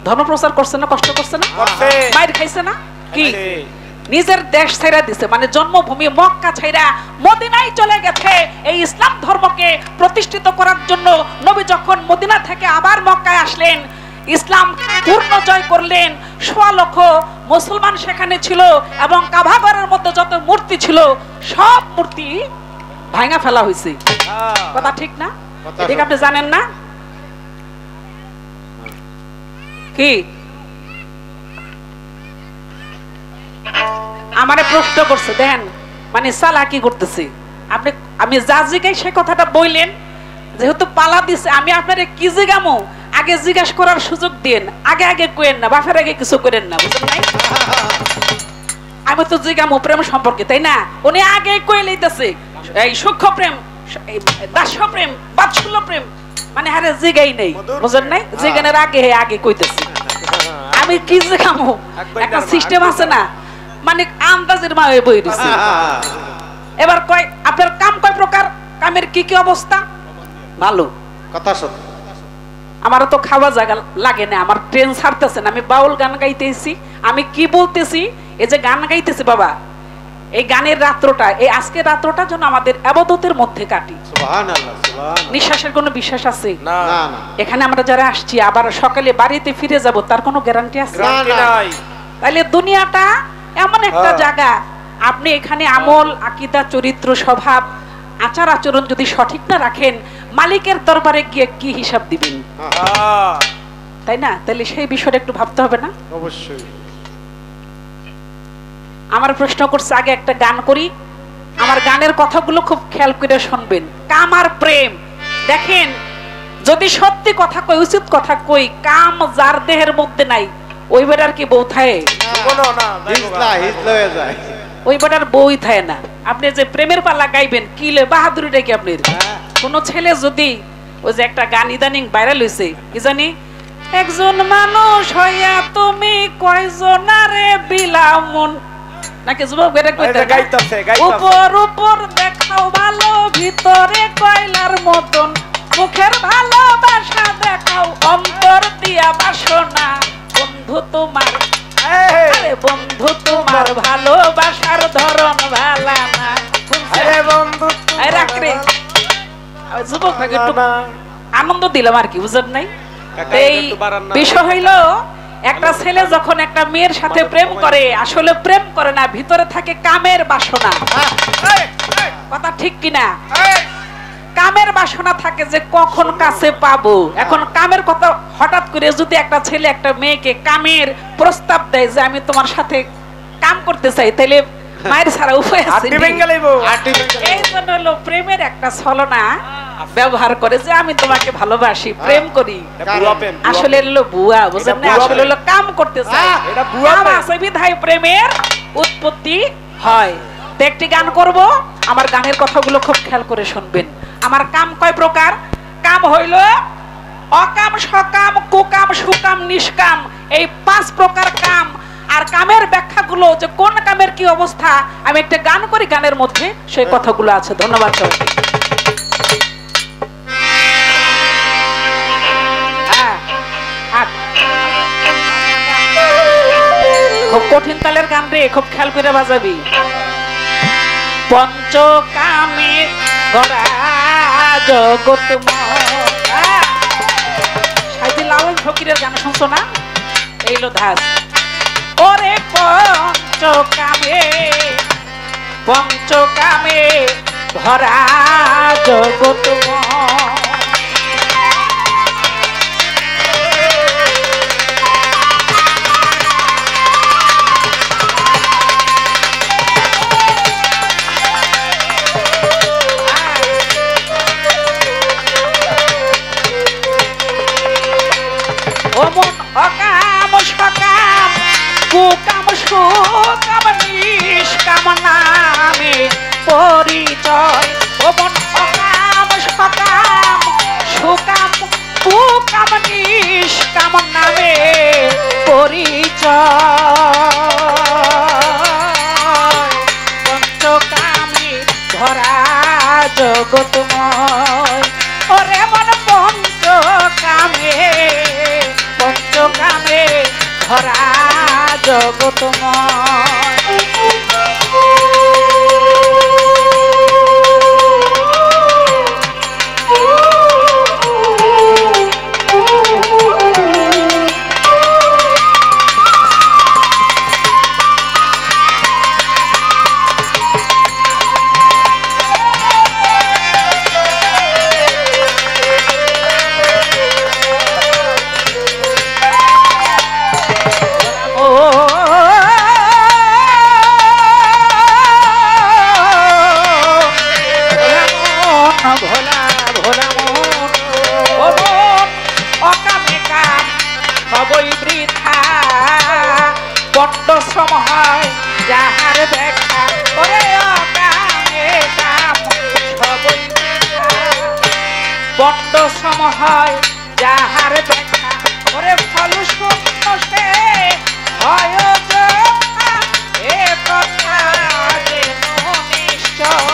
Speaker 1: ধর্ম প্রচার করছে না? কষ্ট করছে না? মাইর খাইছে না? কি নিজের দেশ ছাইরা দিছে, মানে জন্মভূমি মক্কা ছাইরা মদিনায় চলে গেছে এই ইসলাম ধর্মকে প্রতিষ্ঠিত করার জন্য। নবী যখন মদিনা থেকে আবার মক্কায় আসলেন, ইসলাম পূর্ণ জয় করলেন, ১৬ লক্ষ মুসলমান সেখানে ছিল এবং কাবাঘরের মধ্যে যত মূর্তি ছিল সব মূর্তি ভাঙা ফেলা হয়েছে। কথা ঠিক না? ঠিক আপনি জানেন না কি? আমারে প্রশ্ন করছে, দেখেন মানে চালাকি করতেছে আপনি। আমি যা জিজ্ঞাই সে কথাটা বললেন, যেহেতু পালা দিছে আমি আপনারে কি জিজ্ঞামো আগে জিজ্ঞাসা করার সুযোগ দিন, আগে আগে কইেন না, বাফের আগে কিছু করেন না, বুঝলেন নাই? আমি তো জিজ্ঞামো প্রেম সম্পর্কে, তাই না? উনি আগে কই লইতেছে এই সূক্ষ্ম প্রেম, দাস্য প্রেম, বাৎসল্য প্রেম, মানে হারে জিগাই নেই, বুঝলেন নাই? জিগানের আগে আগে কইতেছে। আমি কি জিজ্ঞামো, একটা সিস্টেম আছে না, মানে আন্দাজের মা হয়ে বই দিছে। এবার কয় আপনার কাম কয় প্রকার, কামের কি কি অবস্থা? ভালো
Speaker 3: কথা সত্য।
Speaker 1: আমারও তো খাওয়া জায়গা লাগে না, আমার ট্রেন ছাড়তেছে না, আমি বাউল গান গাইতেছি। আমি কি বলতেছি, এই যে গান গাইতেছি বাবা, এই গানের রাত্রটা, এই আজকের রাত্রটা যেন আমাদের ইবাদতের মধ্যে কাটি।
Speaker 3: সুবহানাল্লাহ, সুবহানাল্লাহ।
Speaker 1: নিঃশ্বাসের কোনো বিশ্বাস আছে?
Speaker 4: না
Speaker 3: না না
Speaker 1: এখানে আমরা যারা আসছি আবার সকালে বাড়িতে ফিরে যাব, তার কোনো গ্যারান্টি আছে?
Speaker 3: না,
Speaker 4: নাই।
Speaker 1: তাহলে দুনিয়াটা এমন একটা জায়গা, আপনি এখানে আমল, আকীদা, চরিত্র, স্বভাব, আচার আচরণ যদি সঠিক না রাখেন, মালিকের দরবারে গিয়ে কি হিসাব দিবেন, তাই না? তাহলে সেই বিষয়টা একটু ভাবতে হবে না?
Speaker 3: অবশ্যই।
Speaker 1: আমার প্রশ্ন করছে, আগে একটা গান করি, আমার গানের কথাগুলো খুব খেয়াল করে শুনবেন। কাম আর প্রেম, দেখেন যদি সত্যি কথা কই, উচিত কথা কই, কাম যার দেহের মধ্যে নাই ওই বেটার কি বউ থাকে?
Speaker 4: কোনো না,
Speaker 3: হিজলা হিজলা হয়ে যায়।
Speaker 1: ওই বেটার বউই থাকে না। আপনি যে প্রেমের পালা গাইবেন, কি লে বাহাদুরিটা কি আপনার? কোন ছেলে যদি, ওই যে একটা গান ইদানিং ভাইরাল হইছে, কি জানি, একজন মানুষ হইয়া তুমি কয়জনারে বিলামন, নাকি যুবক বেটা কইতে না?
Speaker 4: গাইতাছে, গাইতাছে।
Speaker 1: উপর উপর দেখাও ভালো, ভিতরে কয়লার মতন, মুখের ভালোবাসা দেখাও, অন্তর দিয়া বাসনা, বন্ধু তোমার, আরে বন্ধু তোমার ভালোবাসার ধরন ভালা না।
Speaker 4: আরে বন্ধু
Speaker 1: এই রাখ রে। ওই যুবক ভাগে একটু আনন্দ দিলাম আর কি, বুঝেন নাই?
Speaker 4: কাকা,
Speaker 1: এই
Speaker 4: একটু বাড়ান না।
Speaker 1: বিষয় হইলো, একটা ছেলে যখন একটা মেয়ের সাথে প্রেম করে, আসলে প্রেম করে না, ভিতরে থাকে কামের বাসনা। কথা ঠিক কিনা? কামের বাসনা থাকে যে কখন কাছে পাবো। এখন কামের কথা, হঠাৎ করে যদি একটা ছেলে একটা মেয়েকে কামের প্রস্তাব দেয় যে আমি তোমার সাথে কাম করতে চাই, তাহলে মায়ের ছাড়া উপায় আছে?
Speaker 4: আটি বেঙ্গালাইবো।
Speaker 1: এই জন্য হলো প্রেমের একটা ছলনা ব্যবহার করে যে আমি তোমাকে ভালোবাসি, প্রেম করি।
Speaker 4: বুয়া প্রেম, বুয়া
Speaker 1: আসলে হলো বুয়া, বুঝলেন না?
Speaker 4: এটা বুয়া
Speaker 1: আসলে হলো কাম করতে চাই।
Speaker 4: এটা বুয়া
Speaker 1: কাম
Speaker 4: প্রেম।
Speaker 1: আছে বিধায় প্রেমের উৎপত্তি হয়। তো একটি গান করব, আমার গানের কথাগুলো খুব খেয়াল করে শুনবেন। আমার কাম কয় প্রকার? কাম হইল অকাম, সকাম, কুকাম, সুকাম, নিষ্কাম, এই 5 প্রকার কাম। আর কামের ব্যাখ্যাগুলো, যে কোন কামের কি অবস্থা, আমি একটা গান করি, গানের মধ্যে সেই কথাগুলো আছে। ধন্যবাদ সবাইকে। হ্যাঁ, খুব কঠিন তালের গান রে, খুব খেয়াল করে বাজাবি। পঞ্চকামে গড়া জগৎময়, সাইদি লালন ফকিরের গান শুনছো না? এইলো ধাস, ওরে পঞ্চকামে, পঞ্চকামে ভরা জগৎময়, অমন অকাম, সকাম, কুকাম, সুকাম, নিষ্কাম নামে পরিচয়। অমন অকাম, সকাম, সুকাম, কুকাম, নিষ্কাম নামে পরিচয়। পঞ্চকামে ধরা জগৎময়, ওরে মন পঞ্চকামে, পঞ্চকামে ধরা জগৎময়। ভোলা ভোলা মন ও মন অকামে কাম সবই বৃথা বড্ড শ্রম হয় যাহার দেখা ওরে অকামে কাম সবই বৃথা বড্ড শ্রম হয় যাহার দেখা ওরে ফল শূন্য সে হয় যথা এ কথা যেন নিশ্চয়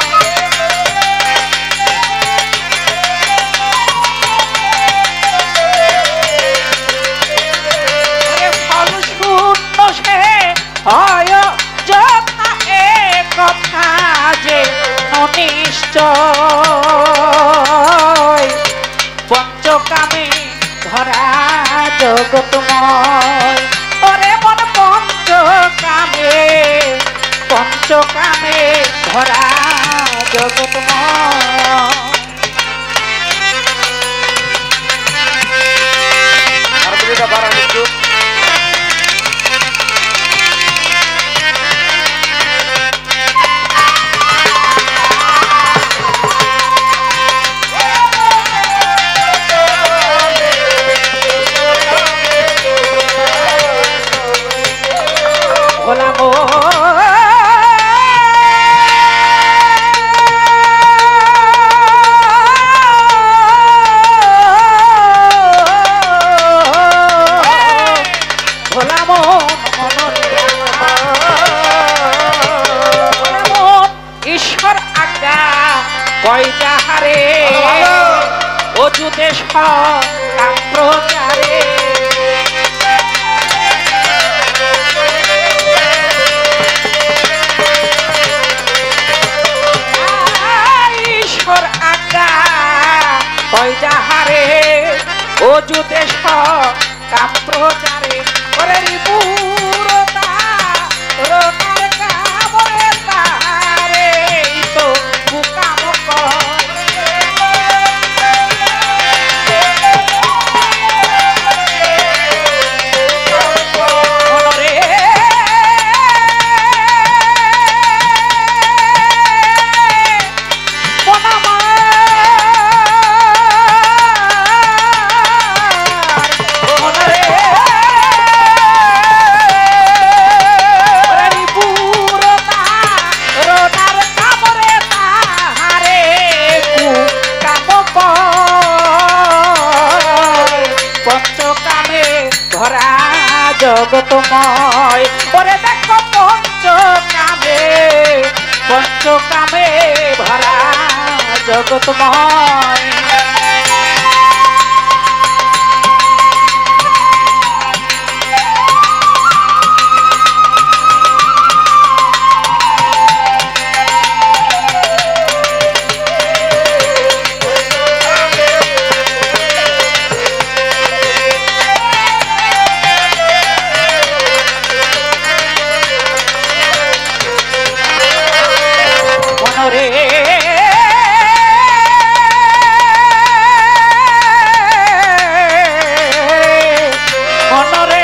Speaker 1: হয় যথা এ কথা যে নিশ্চয় পঞ্চকামে ধরা জগৎময় ওরে মন পঞ্চকামে ধরা জগৎময়
Speaker 4: হারমোনিয়ামটা বাড়ান একটু।
Speaker 1: ভোলা মন ঈশ্বর আজ্ঞা কয় যাহারে অযুতে কাম প্রচারে ঈশ্বর আজ্ঞা কয় যাহারে অযুতে কাম প্রচারে ওরে রিপুরতা রোনার কামরে তারে তো বুকাম রে পঞ্চকামে ধরা জগৎময় ওরে দেখো পঞ্চকামে ভরা জগৎময় মনরে মনরে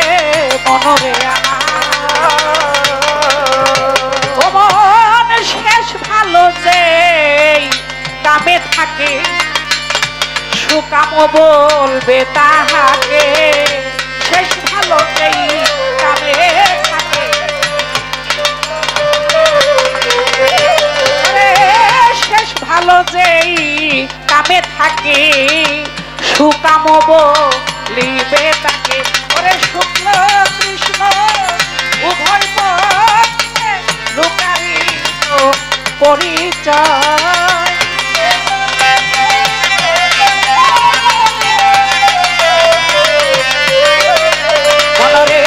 Speaker 1: মনরে ও মন শেষ ভালো যে কামে থাকে সুকাম বলবে তাহাকে শেষ ভালো যেই কামে থাকে শেষ ভালো যেই কামে থাকে সুকাম বলিবে তাকে ওরে শুক্ল কৃষ্ণ উভয় পক্ষে লোকারিত পরিচয় মনরে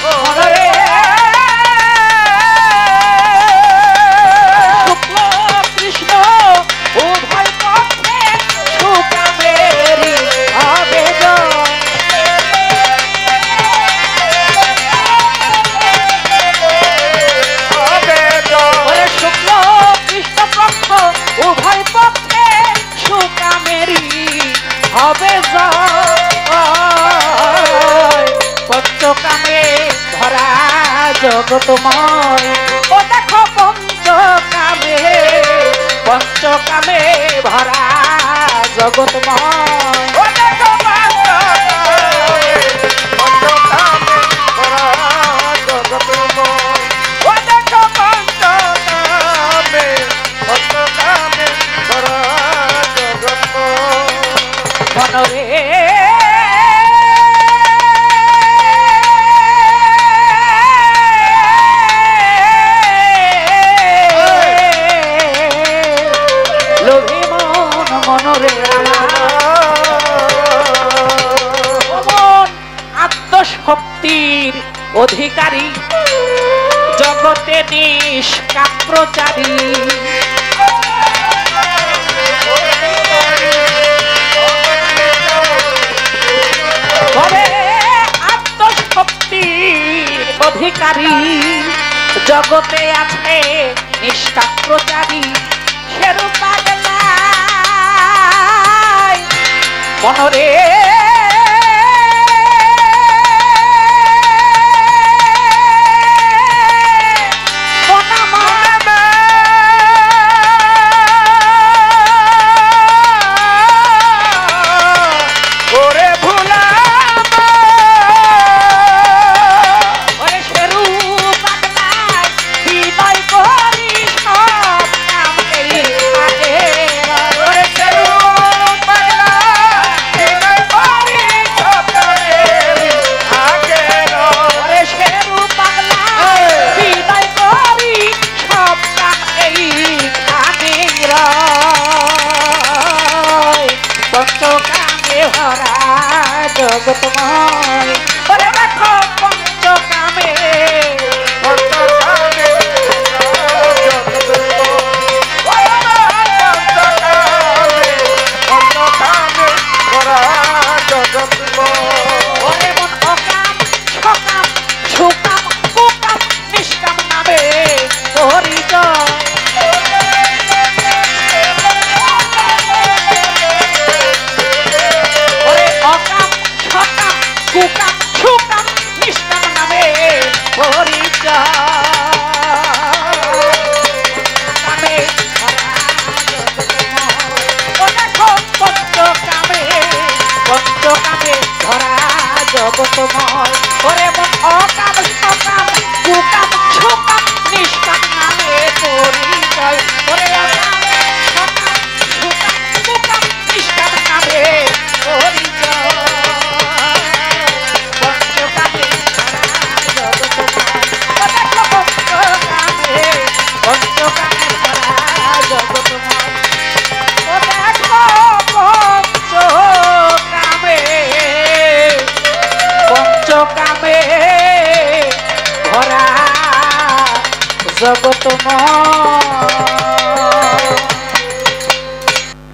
Speaker 1: মনরে জগতময়। ও দেখো পঞ্চকামে ভরা জগতময়। ও দেখো
Speaker 4: পঞ্চকামে ভরা জগতময়। ও দেখো পঞ্চকামে ভরা জগতময়।
Speaker 1: মনরে লোভে মনরে মন আত্মশক্তির অধিকারী জগতে নিষ্কাপ্রচারী। তবে আত্মশক্তির অধিকারী জগতে আছে নিষ্কাপ্রচারী। সেরূপ পাগলাই মনরে জগতময়। ওরে দেখো পঞ্চকামে ওরে মন অকাম সকাম সুকাম কুকাম নিষ্কাম নামে পরিচয়। কুকাম সুকাম নিষ্কাম নামে পরিচয়। ও দেখো পঞ্চকামে ধরা জগতময়। ওরে মন অকাম সকাম কুকাম সুকাম নিষ্কাম নামে পরিচয়। ওরে অকাম সকাম সুকাম কুকাম নিষ্কাম নামে পরিচয়। পঞ্চকামে ভরা জগতময়।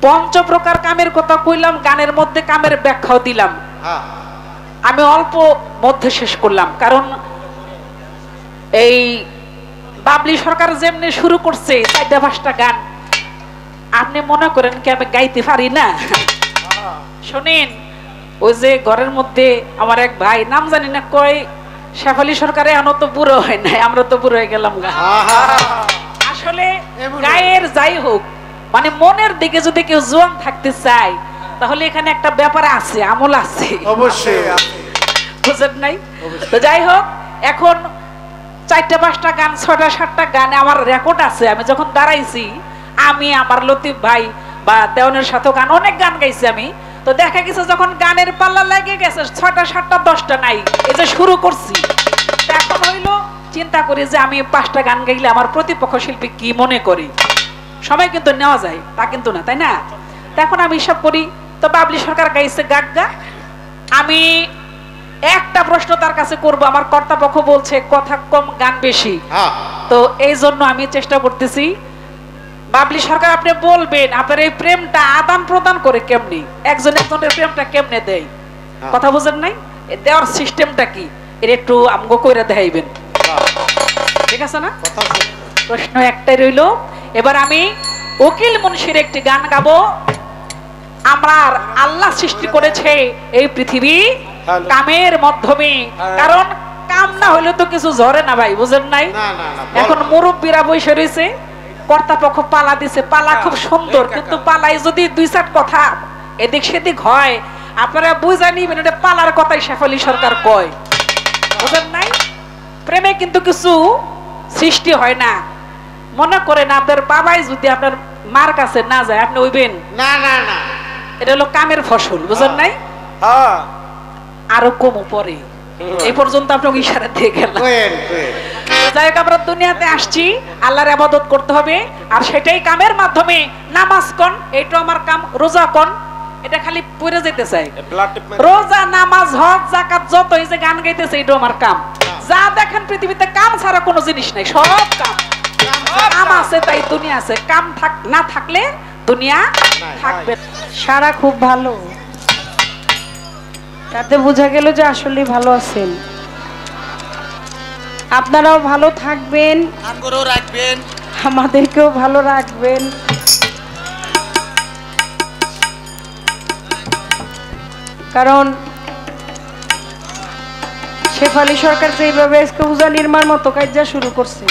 Speaker 1: পঞ্চপ্রকার কামের কথা কইলাম, গানের মধ্যে কামের ব্যাখ্যাও দিলাম। আমি অল্প মধ্যে শেষ করলাম, কারণ এই বাবলি সরকার যেমনি শুরু করছে 4-5টা গান, আপনি মনে করেন কি আমি গাইতে পারি না? শোনেন, ওই যে ঘরের মধ্যে আমার এক ভাই, নাম জানি না, কই শেফালি সরকারে এখনো তো বুড়ো হয় নাই, আমরা তো বুড়ো হয়ে গেলাম গা। আসলে গায়ের যাই হোক, মানে মনের দিকে যদি কেউ জোয়ান থাকতে চায়, তাহলে এখানে একটা ব্যাপার আছে, আমল আছে
Speaker 3: অবশ্যই,
Speaker 1: বুঝেন নাই? তো যাই হোক, এখন 4-5টা গান 6-7টা গানে আমার রেকর্ড আছে। আমি যখন দাঁড়াইছি, আমি আমার লতিফ ভাই বা দেওয়ানের সাথে গান, অনেক গান গাইছি আমি। তো দেখা গেছে যখন গানের পাল্লা লেগে গেছে 6টা 7টা 10টা নাই, এই যে শুরু করছি, এখন হইলো চিন্তা করি যে আমি 5টা গান গাইলে আমার প্রতিপক্ষ শিল্পী কি মনে করি। সময় কিন্তু নেওয়া যায়, তা কিন্তু না, তাই না? তো এখন আমি হিসাব করি, তো বাবলি সরকার গাইছে গাগা, আমি একটা প্রশ্ন তার কাছে করব। আমার কর্তাপক্ষ বলছে কথা কম গান বেশি, তো এই জন্য আমি চেষ্টা করতেছি। বাবলি সরকার, আপনি বলবেন আপনার এই প্রেমটা আদান প্রদান করে কেমনি, একজন একজনের প্রেমটা কেমনে দেয়, কথা বুঝেন নাই? দেওয়ার সিস্টেমটা কি, এর একটু আমগো কইরা দেখাইবেন, ঠিক আছে না? প্রশ্ন একটাই রইল। এবার আমি উকিল মুন্সির একটি গান গাবো। আমার আল্লাহ সৃষ্টি করেছে এই পৃথিবী কামের মাধ্যমে, কারণ কাম না হইলে তো কিছু ঝরে না ভাই, বুঝেন নাই?
Speaker 4: না না না
Speaker 1: এখন মুরব্বীরা বসে রয়েছে, কর্তাপক্ষ পালা দিছে, পালা খুব সুন্দর, কিন্তু পালাই যদি দুই চার কথা এদিক সেদিক হয়, আপনারা বুঝা নিবেন এটা পালার কথাই শেফালি সরকার কয়, বুঝেন নাই? প্রেমে কিন্তু কিছু সৃষ্টি হয় না। মনে করেন আপনার বাবাই যদি আপনার মার কাছে না যায়, আপনি হইবেন?
Speaker 4: না না না
Speaker 1: এটা হলো কামের ফসল, বুঝেন নাই?
Speaker 4: হ্যাঁ
Speaker 1: আরো কম পরে। এই পর্যন্ত আপনাকে ইশারা দিয়ে গেলাম।
Speaker 4: কোয়েন কোয়েন
Speaker 1: যাই হোক, আমরা দুনিয়াতে আসছি আল্লাহর ইবাদত করতে হবে, আর সেটাই কামের মাধ্যমে। নামাজ কোন, এইটা আমার কাম। রোজা কোন, এটা খালি পড়ে যেতে চাই।
Speaker 4: ব্লাড টিপ
Speaker 1: রোজা, নামাজ, হজ, যাকাত যত এই যে গান গাইতেছে, এটা আমার কাম। যা দেখেন পৃথিবীতে কাম ছাড়া কোনো জিনিস নাই, সব কাম। কাম আছে তাই দুনিয়া আছে, কাম না থাকলে দুনিয়া থাকবে।
Speaker 2: সারা খুব ভালো, তাতে বোঝা গেল যে আসলে ভালো আছেন। আপনারাও ভালো থাকবেন,
Speaker 3: আমগরও রাখবেন,
Speaker 2: আমাদেরকেও ভালো রাখবেন। কারণ শেফালি সরকার যেভাবে আজকে উজা নির্মাণ মতো কাজ শুরু করছে,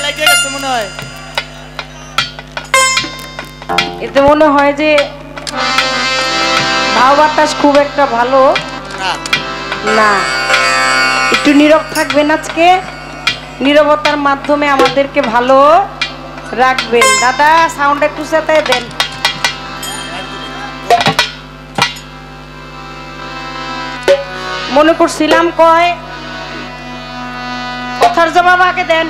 Speaker 3: লাগে গেছে মনে হয়।
Speaker 2: এতে মনে হয় যে ভাব বাতাস খুব একটা ভালো
Speaker 3: না
Speaker 2: না। একটু নীরব থাকবেন আজকে, নীরবতার মাধ্যমে আমাদেরকে ভালো রাখবেন। দাদা সাউন্ড একটু চেতায় দেন। মনে করছিলাম কয় কথার জবাব আগে দেন,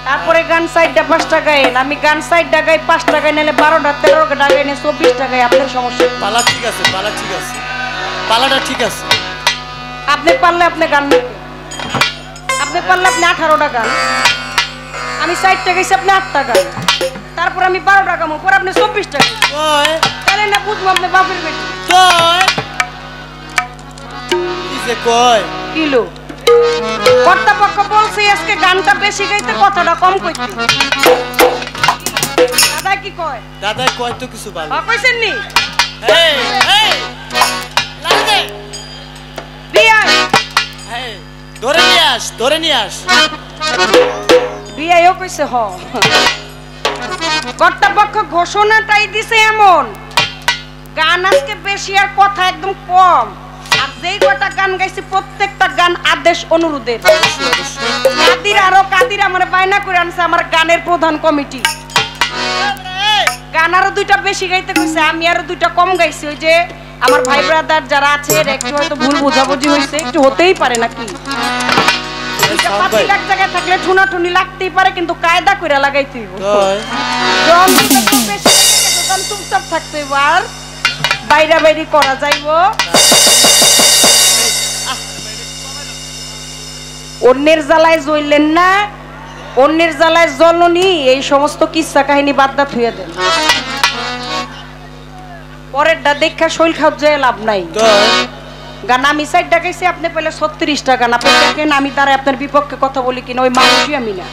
Speaker 2: তারপরে গান সাইডটা 5 টাকায়। আমি গান সাইডটা গাই 5 টাকায়, নিলে 12টা 13টা টাকায় নিয়ে 24 টাকায়। আপনার সমস্যা?
Speaker 3: পালা ঠিক আছে, পালা ঠিক আছে, পালাটা ঠিক আছে।
Speaker 2: আপনি পারলে আপনি গান লিখবেন, আপনি পারলে আপনি 18টা গান, আমি 60 টাকা গাইছি, আপনি 8 টাকা, তারপর আমি 12 টাকা মো, পরে আপনি 24 টাকা।
Speaker 3: কয়
Speaker 2: তাহলে না বুঝবো আপনি বাপের বেটি।
Speaker 3: কয় কি যে কয়
Speaker 2: কিলো কর্তাপক্ষ বলছে আজকে গানটা বেশি গাইতে, কথাটা কম কইতে। দাদা কি কয়?
Speaker 3: দাদা কয় তো কিছু ভালো।
Speaker 2: কইছেন নি?
Speaker 3: এই এই লাগে
Speaker 2: বিয়াই
Speaker 3: এই ধরে নিয়ে আস, ধরে নিয়ে আস।
Speaker 2: বিয়াইও কইছে হ। কর্তাপক্ষ ঘোষণাটাই দিছে এমন, গান আজকে বেশি আর কথা একদম কম। আর যেই কটা গান গাইছি প্রত্যেকটা গান আদেশ অনুরোধের। কাদির আমার বায়না করে আনছে আমার গানের প্রধান কমিটি। গান আরো 2টা বেশি গাইতে কইছে, আমি আরো 2টা কম গাইছি। ওই যে আমার ভাই ব্রাদার যারা আছে একটু হয়তো ভুল বোঝাবুঝি হয়েছে, একটু হতেই পারে নাকি। এক জায়গায় থাকলে ঠুনাঠুনি লাগতেই পারে, কিন্তু কায়দা করে লাগাইতে হইব। চুপচাপ থাকতে হইব, আর বাইরা বাইরি করা যাইব। অন্যের জ্বালায় জ্বললেন না, অন্যের জ্বালায় জ্বলনি, এই সমস্ত কিচ্ছা কাহিনী বাদ দা থুইয়া দেন। পরেরটা দেখা শৈল খাওয়া যায় লাভ নাই। গান আমি 60 টাকা গাইছি, আপনি পেলে 36 টাকা। আপনি দেখেন আমি তারা আপনার বিপক্ষে কথা বলি কিনা, ওই মানুষই আমি না।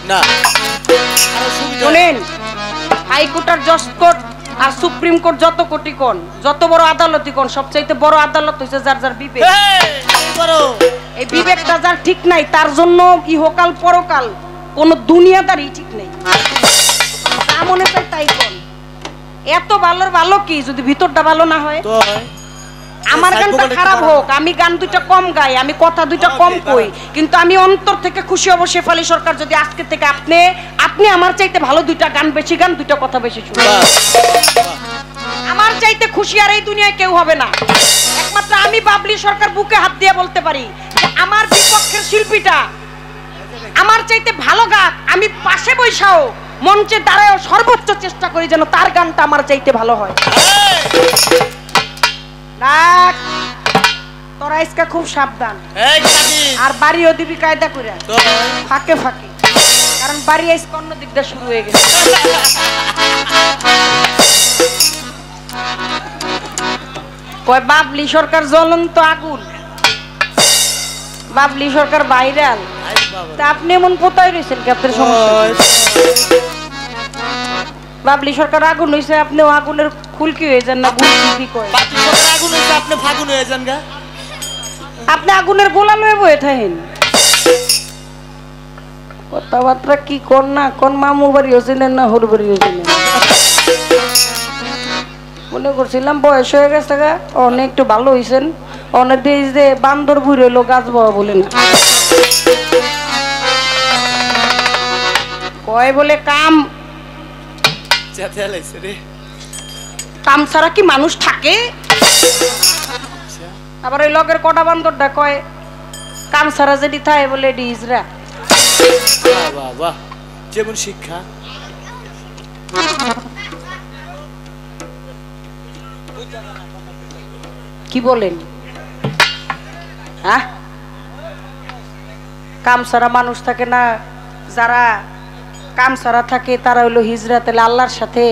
Speaker 2: শোনেন, হাইকোর্ট আর জজ কোর্ট আর সুপ্রিম কোর্ট যত কোটি কোন, যত বড় আদালতই কোন, সবচাইতে বড় আদালত হইছে যার যার বিবেক। এই বিবেকটা যার ঠিক নাই, তার জন্য ইহকাল পরকাল কোন দুনিয়াদারই ঠিক নাই। তা মনে চাই তাই কোন। এত ভালোর ভালো কি যদি ভিতরটা ভালো না হয়? আমার গানটা খারাপ হোক, আমি গান 2টা কম গাই, আমি কথা 2টা কম কই, কিন্তু আমি অন্তর থেকে খুশি হব শেফালি সরকার যদি আজকে থেকে আপনি আমার চাইতে ভালো 2টা গান বেশি গান, 2টা কথা বেশি শুনুন। আমার চাইতে খুশি আর এই দুনিয়ায় কেউ হবে না। একমাত্র আমি বাবলি সরকার বুকে হাত দিয়ে বলতে পারি যে আমার বিপক্ষের শিল্পীটা আমার চাইতে ভালো গাক, আমি পাশে বৈশাও মঞ্চে দাঁড়ায়ও সর্বোচ্চ চেষ্টা করি যেন তার গানটা আমার চাইতে ভালো হয়। রাখ তোরা আজকে খুব সাবধান, আর বাড়িও দিবি কায়দা করে ফাঁকে ফাঁকে, কারণ বাড়ি আজকে অন্য দিক দিয়ে শুরু হয়ে গেছে। কয় বাবলি সরকার জ্বলন্ত আগুন, বাবলি সরকার ভাইরাল। তা আপনি এমন কোথায় রয়েছেন কি আপনার সমস্যা? বাবলি সরকার আগুন হইছে, আপনিও আগুনের ফুলকি হয়ে যান না? গুলকি কয়
Speaker 3: বাবলি সরকার আগুন হইছে, আপনি ফাগুন হয়ে যান গা।
Speaker 2: আপনি আগুনের গোলা লয়ে বয়ে থাকেন কথাবার্তা কি কোন না কোন মামু বাড়ি হয়েছিলেন না হর বাড়ি হয়েছিলেন মনে করছিলাম বয়স হয়ে গেছে গা অনেক একটু ভালো হয়েছেন অনেক দিয়ে যে বান্দর বুড়ি রইলো গাছ বাবা বলে না কয় বলে কাম কাম ছাড়া কি মানুষ থাকে আবার ওই লগের কটা বান্দরটা কয় কাম ছাড়া যেটি থাকে বলে এটি ইজরা
Speaker 3: বাবা যেমন শিক্ষা
Speaker 2: কি বলেন হ্যাঁ কাম ছাড়া মানুষ থাকে না যারা কাম ছাড়া থাকে তারা হইলো হিজরা তাহলে আল্লাহর সাথে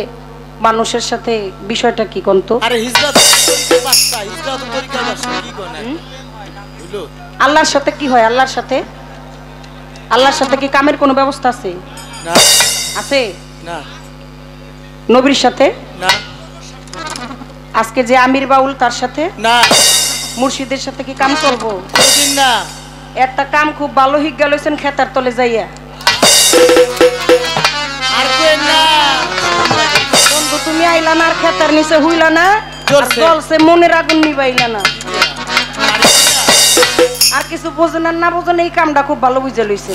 Speaker 2: মানুষের সাথে বিষয়টা কি কোনতো
Speaker 3: আরে হিজরা তো তরিকার বাচ্চা হিজরা তো তরিকার বাচ্চা কি কোন বুঝলো
Speaker 2: আল্লাহর সাথে কি হয় আল্লাহর সাথে কি কামের কোনো ব্যবস্থা আছে
Speaker 3: না
Speaker 2: আছে
Speaker 3: না
Speaker 2: নবীর সাথে
Speaker 3: না
Speaker 2: আজকে যে আমির বাউল তার সাথে
Speaker 3: না
Speaker 2: মুর্শিদের সাথে কি কাম করবো
Speaker 3: কোনদিন না
Speaker 2: একটা কাম খুব ভালো হিক গেলছেন খেতার তলে যাইয়া
Speaker 3: আর কই না
Speaker 2: বন্ধু তুমি আইলা না আর খেতার নিচে হইলা না
Speaker 3: জ্বলছে।
Speaker 2: জলছে মনের আগুন নিবাইলা না আর কিছু বোঝেন আর না বোঝেন এই কামটা খুব ভালো বুঝে লইছে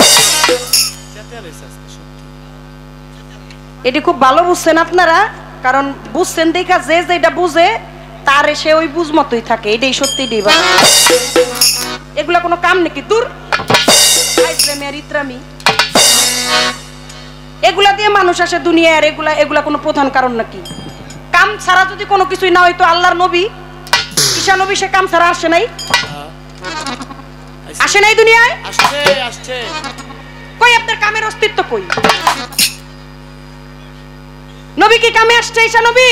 Speaker 2: এটি খুব ভালো বুঝছেন আপনারা কারণ বুঝছেন দেখা যে যেটা বুঝে তার এসে ওই বুঝ মতোই থাকে এটাই সত্যি এটাই ভালো এগুলা কোনো কাম নাকি দূর আইসলামি আর ইতরামি এগুলা দিয়ে মানুষ আসে দুনিয়ায় আর এগুলা কোনো প্রধান কারণ নাকি কাম ছাড়া যদি কোনো কিছুই না হইতো আল্লাহর নবী ঈসা নবী সে কাম ছাড়া আসে নাই আসে নাই দুনিয়ায়
Speaker 3: আসছে আসছে
Speaker 2: কই আপনার কামের অস্তিত্ব কই নবী কি কামে আসছে ঈসা নবী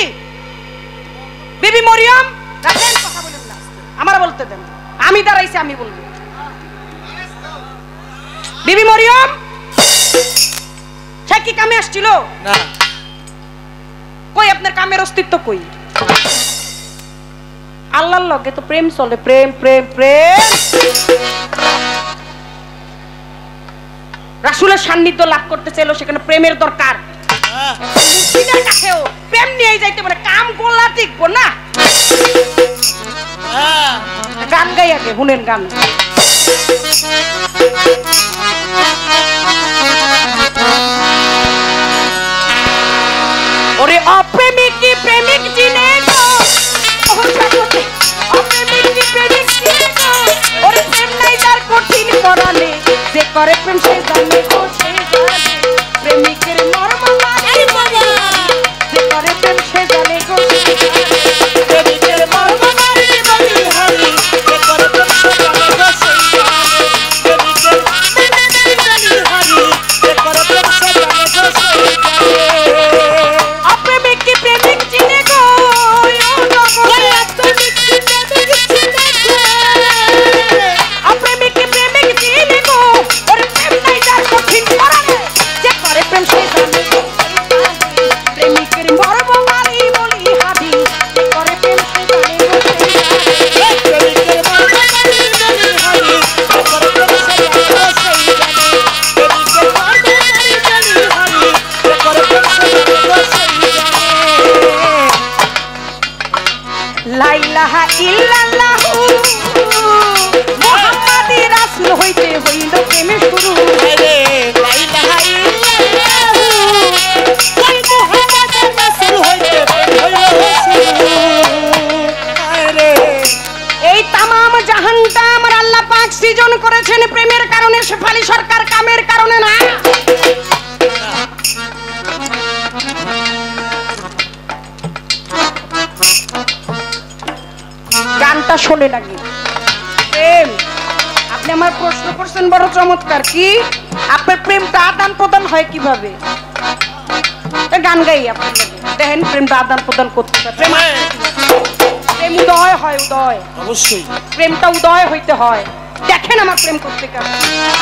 Speaker 2: বিবি মরিয়ম রাখেন কথা বলেন না আমার বলতে দেন আমি দাঁড়াইছি আমি বলবো বিবি মরিয়ম সে কি কামে আসছিল
Speaker 3: না
Speaker 2: কই আপনার কামের অস্তিত্ব কই আল্লাহর লগে তো প্রেম চলে প্রেম প্রেম প্রেম রাসূলের সান্নিধ্য লাভ করতে চাইলো সেখানে প্রেমের দরকার মুর্শিদের কাছেও প্রেম নিয়ে যাইতে পারে কাম করলা টিকবো না গান গাই আগে শুনেন গান ওরে অপ্রেমিক কি প্রেমিক চিনে গো অপ্রেমিক কি প্রেমিক চিনে গো ওরে প্রেম নাই যার কঠিন পরালে যে করে প্রেম সে জানে গো সে জানে প্রেমিকের মর্ম লাগে বাবা যে করে প্রেম সে জানে গো প্রেমিকের মর্ম লাগে বলি হারি যে করে প্রেম সে জানে গো সে প্রেমিকের জানি হারি যে করে প্রেম সে জানে গো সে অপ্রেমিক কি প্রেমিক চিনে গো ওরে অপ্রেমিক কি প্রেমিক চিনে গো অপ্রেমিক কি প্রেমিক চিনে গো ওরে প্রেম নাই যার কঠিন পরালে যে করে প্রেম সে জানে গো প্রেমিকের মর্ম মারি বলি হাবি যে করে প্রেম সে জানে গো প্রেমিকের মর্ম মারি বলি হাবি যে করে প্রেম সে জানে গো প্রেমিকের মর্ম মারি বলি হাবি যে করে প্রেম সে জানে গো লা ইলাহা ইল্লাল্লাহু মুহাম্মাদুর রাসূল হইতে হইল প্রেমে শুরু
Speaker 3: আরে লা ইলাহা ইল্লাল্লাহু ওই মুহাম্মাদুর রাসূল হইতে হইল শুরু আরে
Speaker 2: এই তামাম জাহানটা আমার আল্লাহ পাক সৃজন করেছেন প্রেমের কারণে শেফালি সরকার কামের কারণে না গানটা শোনে নাকি প্রেম আপনি আমার প্রশ্ন করছেন বড় চমৎকার কি আপনার প্রেমটা আদান প্রদান হয় কিভাবে গান গাই আপনার দেখেন প্রেমটা আদান প্রদান করতে প্রেম প্রেম উদয় হয় উদয়
Speaker 3: অবশ্যই
Speaker 2: প্রেমটা উদয় হইতে হয় দেখেন আমার প্রেম করতে কেমন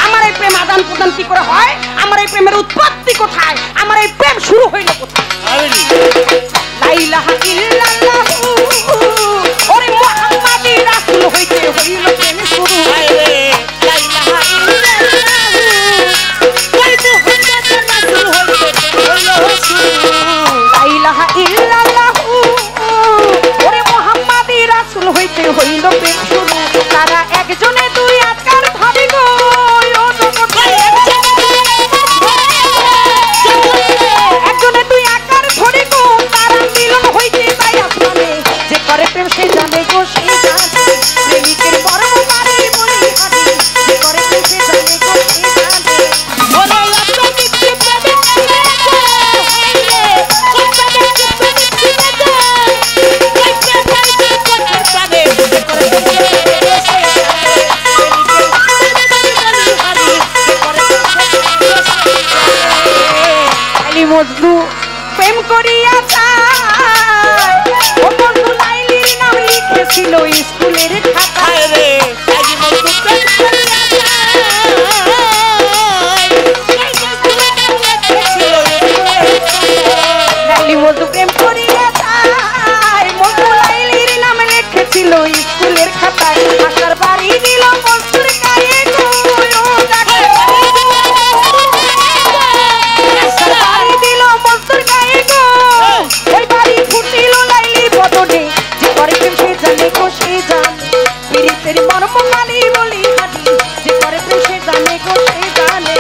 Speaker 2: আমার এই প্রেম আদান প্রদান কি করে হয় আমার এই প্রেমের উৎপত্তি কোথায় আমার এই প্রেম শুরু হইল কোথায় লা ইলাহা ইল্লাল্লাহু ওরে মুহাম্মাদুর রাসূল হইতে হইল প্রেম শুরু মজনু প্রেম করিয়া যায় ও বন্ধু লাইলির নাম লিখেছিল স্কুলের খাতায়
Speaker 3: রে লাইলি মজনু প্রেম করিয়া
Speaker 2: লাইলি মজনু প্রেম করিয়া যায় মজনু লাইলির নাম লিখেছিল স্কুলের খাতায় আসার বাড়ি দিল মজনুর গায়ে গো আসার বাড়ি দিল মজনুর গায়ে গো ওই বাড়ি ফুটিল লাইলি বদনে যে করে প্রেম সে জানে গো সে জানে পীড়িতের মর্ম মানি বলি হানি যে করে প্রেম সে জানে গো সে জানে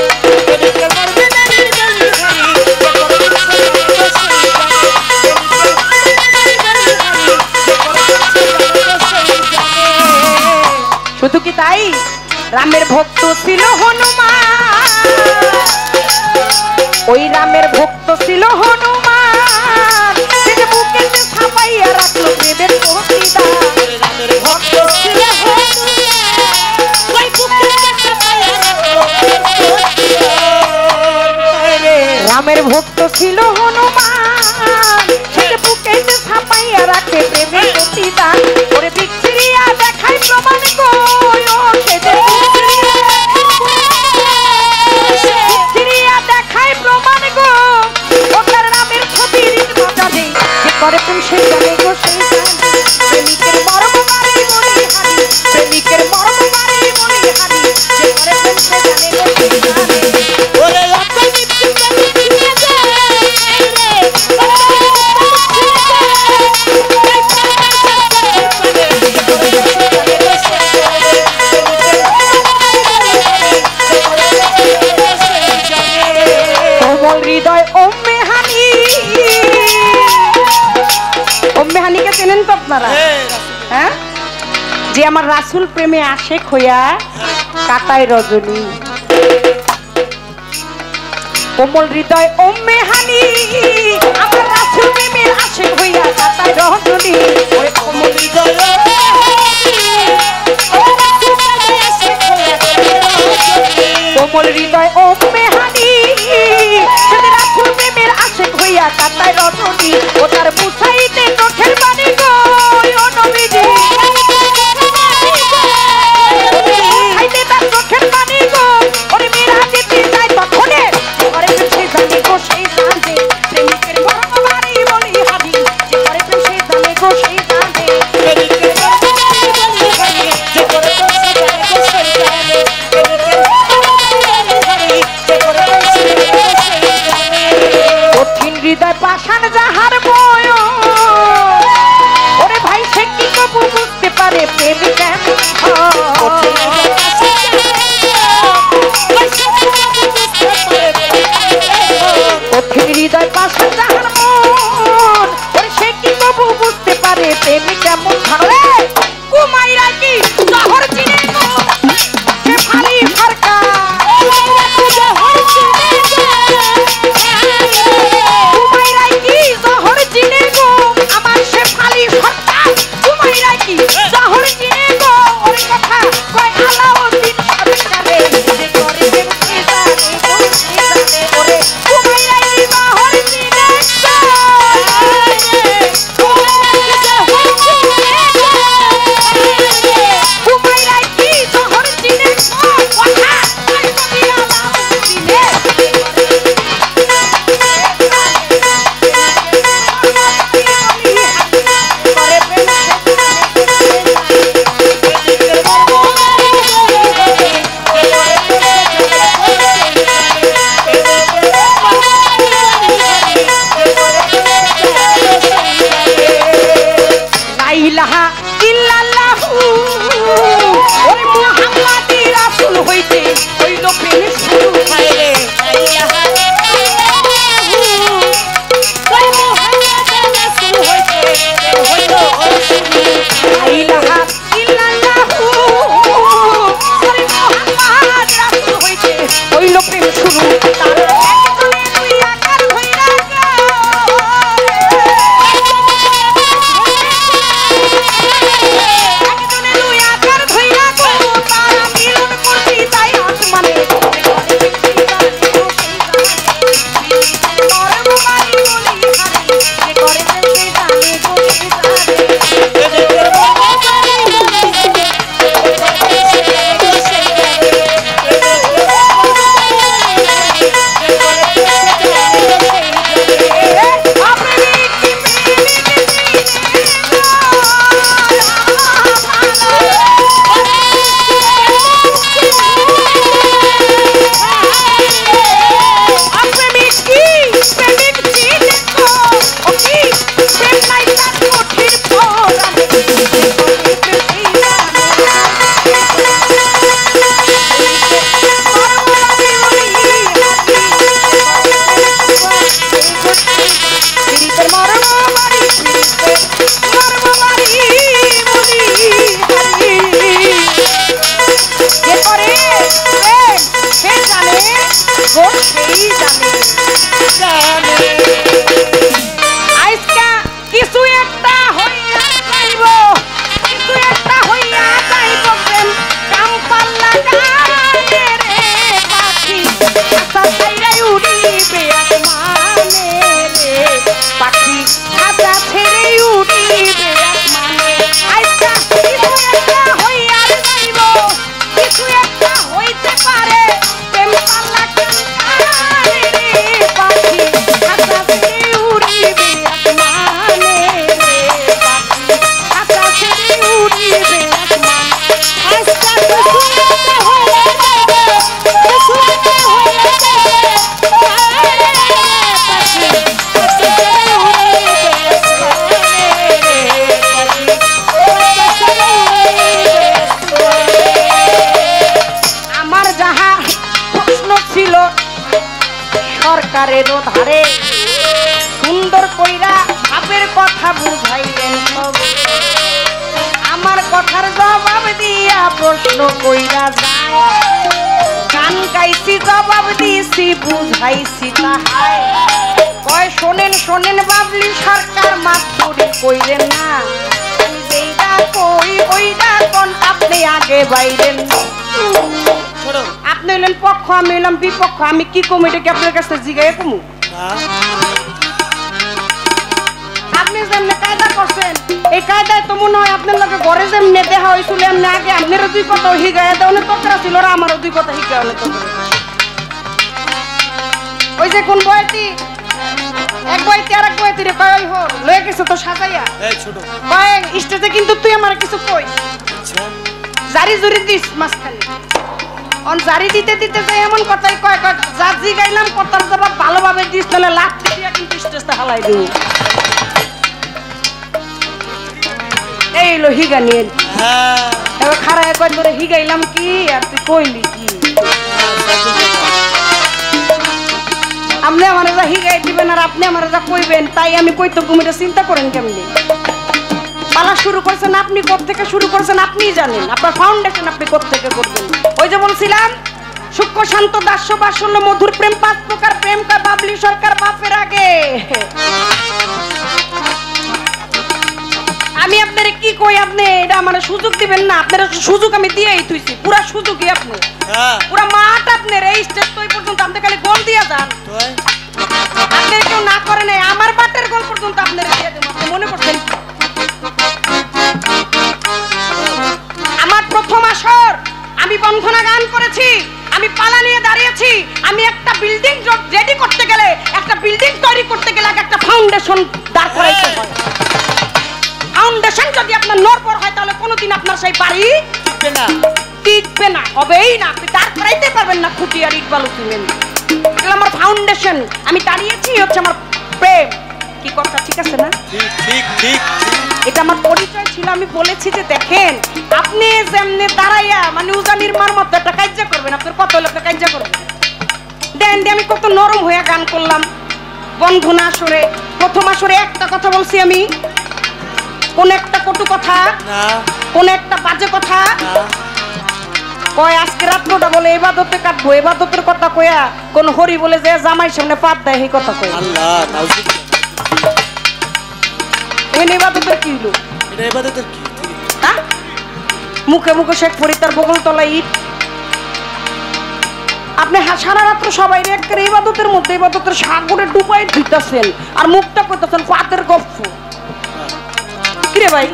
Speaker 2: শুধু কি তাই রামের ভক্ত ছিল হনুমান ওই রামের ভক্ত ছিল হনুমান সে যে বুকেতে ছাপাইয়া রাখলো প্রেমের প্রতিদান
Speaker 3: রামের ভক্ত ছিল ওই বুকেতে ছাপাইয়া রাখলো
Speaker 2: রামের ভক্ত ছিল হনুমান সে যে বুকেতে ছাপাইয়া রাখে প্রেমের প্রতিদান ওরে বিচ্ছিরিয়া দেখাই প্রমাণ গো সে যে বিচ্ছিরিয়া দেখাই প্রমাণ গো ওটার নামের ছবি রিত বাজানে যে করে প্রেম সে জানে গো সে জানে প্রেমিকের মর্ম মারি বলি হানি প্রেমিকের মর্ম মারি বলি হানি যে করে প্রেম সে জানে গো সে জানে
Speaker 3: ওরে আপনি প্রেমিক
Speaker 2: কোমল হৃদয় ওম্মে হানি ওম্মে হানিকে চেনেন তো আপনারা হ্যাঁ যে আমার রাসূল প্রেমে আশেক হইয়া কাটায় রজনী কোমল হৃদয় ওম্মে হানি আমার রাসূল প্রেমে আশেক হইয়া কাটায় রজনী ওরে কোমল হৃদয় কোমল হৃদয় ওম্মে হানি যদি রাসূল প্রেমের আশেক হইয়া কাটায় রজনী ও তার মুছাইতে চোখের পানি গো ও নবীজি মুছাইতে তার চোখের পানি গো ওরে মেরা যেতে যায় তখনে ওরে সে জানে গো সেই জানে প্রেমিকের মর্ম মারি বলি হানি যে করে প্রেম সে জানে গো সেই জানে
Speaker 3: প্রেমিকের মর্ম মারি বলি হানি যে করে প্রেম সে জানে গো সেই জানে প্রেমিকের
Speaker 2: কঠিন হৃদয় পাষাণ যাহার বয় ওরে ভাই সে কি কবু বুঝতে পারে প্রেম কেমন কঠিন হৃদয় পাষাণ যাহার মন ওরে সে কি কবু বুঝতে পারে প্রেম কেমন ধরে কুমাইরা কি শহর চিনে গো সে ভারী ফারকা কুমাইরাই কি শহর চিনে গো আমার সে ফালি ফারকা কুমাইরাই কি শহর চিনে গো ওরে কথা কয় আলাউদ্দিন সরকারে যে করে প্রেম সে জানে গো সে জানে ওরে কুমাইরাই কি শহর চিনে কুমাইরাই কি শহর চিনে গো কথা কয় কবি আলাউদ্দিনে লা ইলাহা ইল্লাল্লাহু ওই মুহাম্মাদি রাসূল হইতে হইল প্রেম শুরু
Speaker 3: হায়রে আল্লাহ ওই মুহাম্মদ রাসূল হইতে হইল
Speaker 2: লা ইলাহা ইল্লাল্লাহু ওই মুহাম্মাদ রাসূল হইতে হইল প্রেম শুরু তার একজনে দুই আকার হইরা গো কথা বুঝাইলেন সব আমার কথার জবাব দিয়া প্রশ্ন কইরা যায় গান গাইছি জবাব দিছি বুঝাইছি তাহাই কয় শোনেন শোনেন বাবলি সরকার মাতুরি কইলেন না যেইটা কই ওইটা কোন আপনি আগে বাইরেন আপনি হইলেন পক্ষ আমি হইলাম বিপক্ষ আমি কি কমিটি কি আপনার কাছে জিগাই কমু আপনি যেমনি কায়দা করছেন এই কায়দায় তো মনে হয় আপনার লোকে ঘরে যেমনি দেখা হয়েছিল এমনি আগে আপনারও দুই কথা হিগায় দেওয়া তকরা ছিল আর আমারও দুই কথা হিগায় ওই যে কোন বয়তি এক বয়তি আর এক বয়তি রে কয় হো লয়ে গেছে তো সাজাইয়া
Speaker 3: এই ছোট
Speaker 2: কয় স্টেজে কিন্তু তুই আমার কিছু কই জারি জুরি দিস মাঝখানে অন জারি দিতে দিতে যে এমন কথাই কয় কয় যা জিগাইলাম কথার জবাব ভালোভাবে দিস তাহলে লাখ দিয়া কিন্তু স্টেজটা হালাই দিই এই লো হিগা নিয়ে
Speaker 3: হ্যাঁ
Speaker 2: এবার খারা একবার ধরে হিগাইলাম কি আর তুই কইলি কি আপনি আমার যা হিগাই দিবেন আর আপনি আমার যা কইবেন তাই আমি কইতো কুমিটা চিন্তা করেন কেমনি পালা শুরু করছেন আপনি কোত্থেকে শুরু করছেন আপনিই জানেন আপনার ফাউন্ডেশন আপনি কোত্থেকে করবেন ওই যে বলছিলাম সূক্ষ্ম শান্ত দাস্য বাসল্য মধুর প্রেম 5 প্রকার প্রেম কা বাবলি সরকার বাপের আগে আমি আপনারে কি কই আপনি এটা আমারে সুযোগ দিবেন না আপনার সুযোগ আমি দিয়েই তুইছি পুরা সুযোগই আপনি
Speaker 3: হ্যাঁ
Speaker 2: পুরা মাঠ আপনার এই স্টেজ তো পর্যন্ত আপনি খালি গোল দিয়া যান
Speaker 3: তুই
Speaker 2: আপনি কেউ না করে নাই আমার বাটের গোল পর্যন্ত আপনারে দিয়ে দেব আপনি মনে করছেন আমার প্রথম আসর আমি বন্ধনা গান করেছি আমি পালা নিয়ে দাঁড়িয়েছি আমি একটা বিল্ডিং রেডি করতে গেলে একটা বিল্ডিং তৈরি করতে গেলে একটা ফাউন্ডেশন দাঁড় করাইতে হয় ফাউন্ডেশন যদি আপনার নড়বড় হয় তাহলে কোনোদিন আপনার সেই বাড়ি টিকবে না হবেই না আপনি দাঁড় করাইতে পারবেন না খুঁটি আর ইট বালু সিমেন্ট এগুলো আমার ফাউন্ডেশন আমি দাঁড়িয়েছি হচ্ছে আমার প্রেম কি কথা ঠিক আছে না
Speaker 3: ঠিক ঠিক ঠিক
Speaker 2: এটা আমার পরিচয় ছিল আমি বলেছি যে দেখেন আপনি যেমনি দাঁড়াইয়া মানে উজানির মার মতো একটা কাজ করবেন আপনার কত লোকে কাজ করবেন দেন আমি কত নরম হয়ে গান করলাম বন্ধনা আসরে প্রথম আসরে একটা কথা বলছি আমি কোন একটা কটু কথা
Speaker 3: না
Speaker 2: কোন একটা বাজে কথা কয় আজকে রাত্রটা বলে ইবাদতে কাটবো ইবাদতের কথা কইয়া কোন হরি বলে যে জামাই সামনে পাত দেয় এই কথা কয়
Speaker 3: আল্লাহ নাউজুবিল্লাহ
Speaker 2: ওই ইবাদতের কি হলো
Speaker 3: এটা ইবাদতের কি
Speaker 2: হ্যাঁ মুখে মুখে শেখ ফরিদার বগল তলা ইট আপনি সারা রাত্র সবাই একটা ইবাদতের মধ্যে ইবাদতের সাগরে ডুবাই দিতেছেন আর মুখটা কইতেছেন পাতের গপ্প কিরে ভাই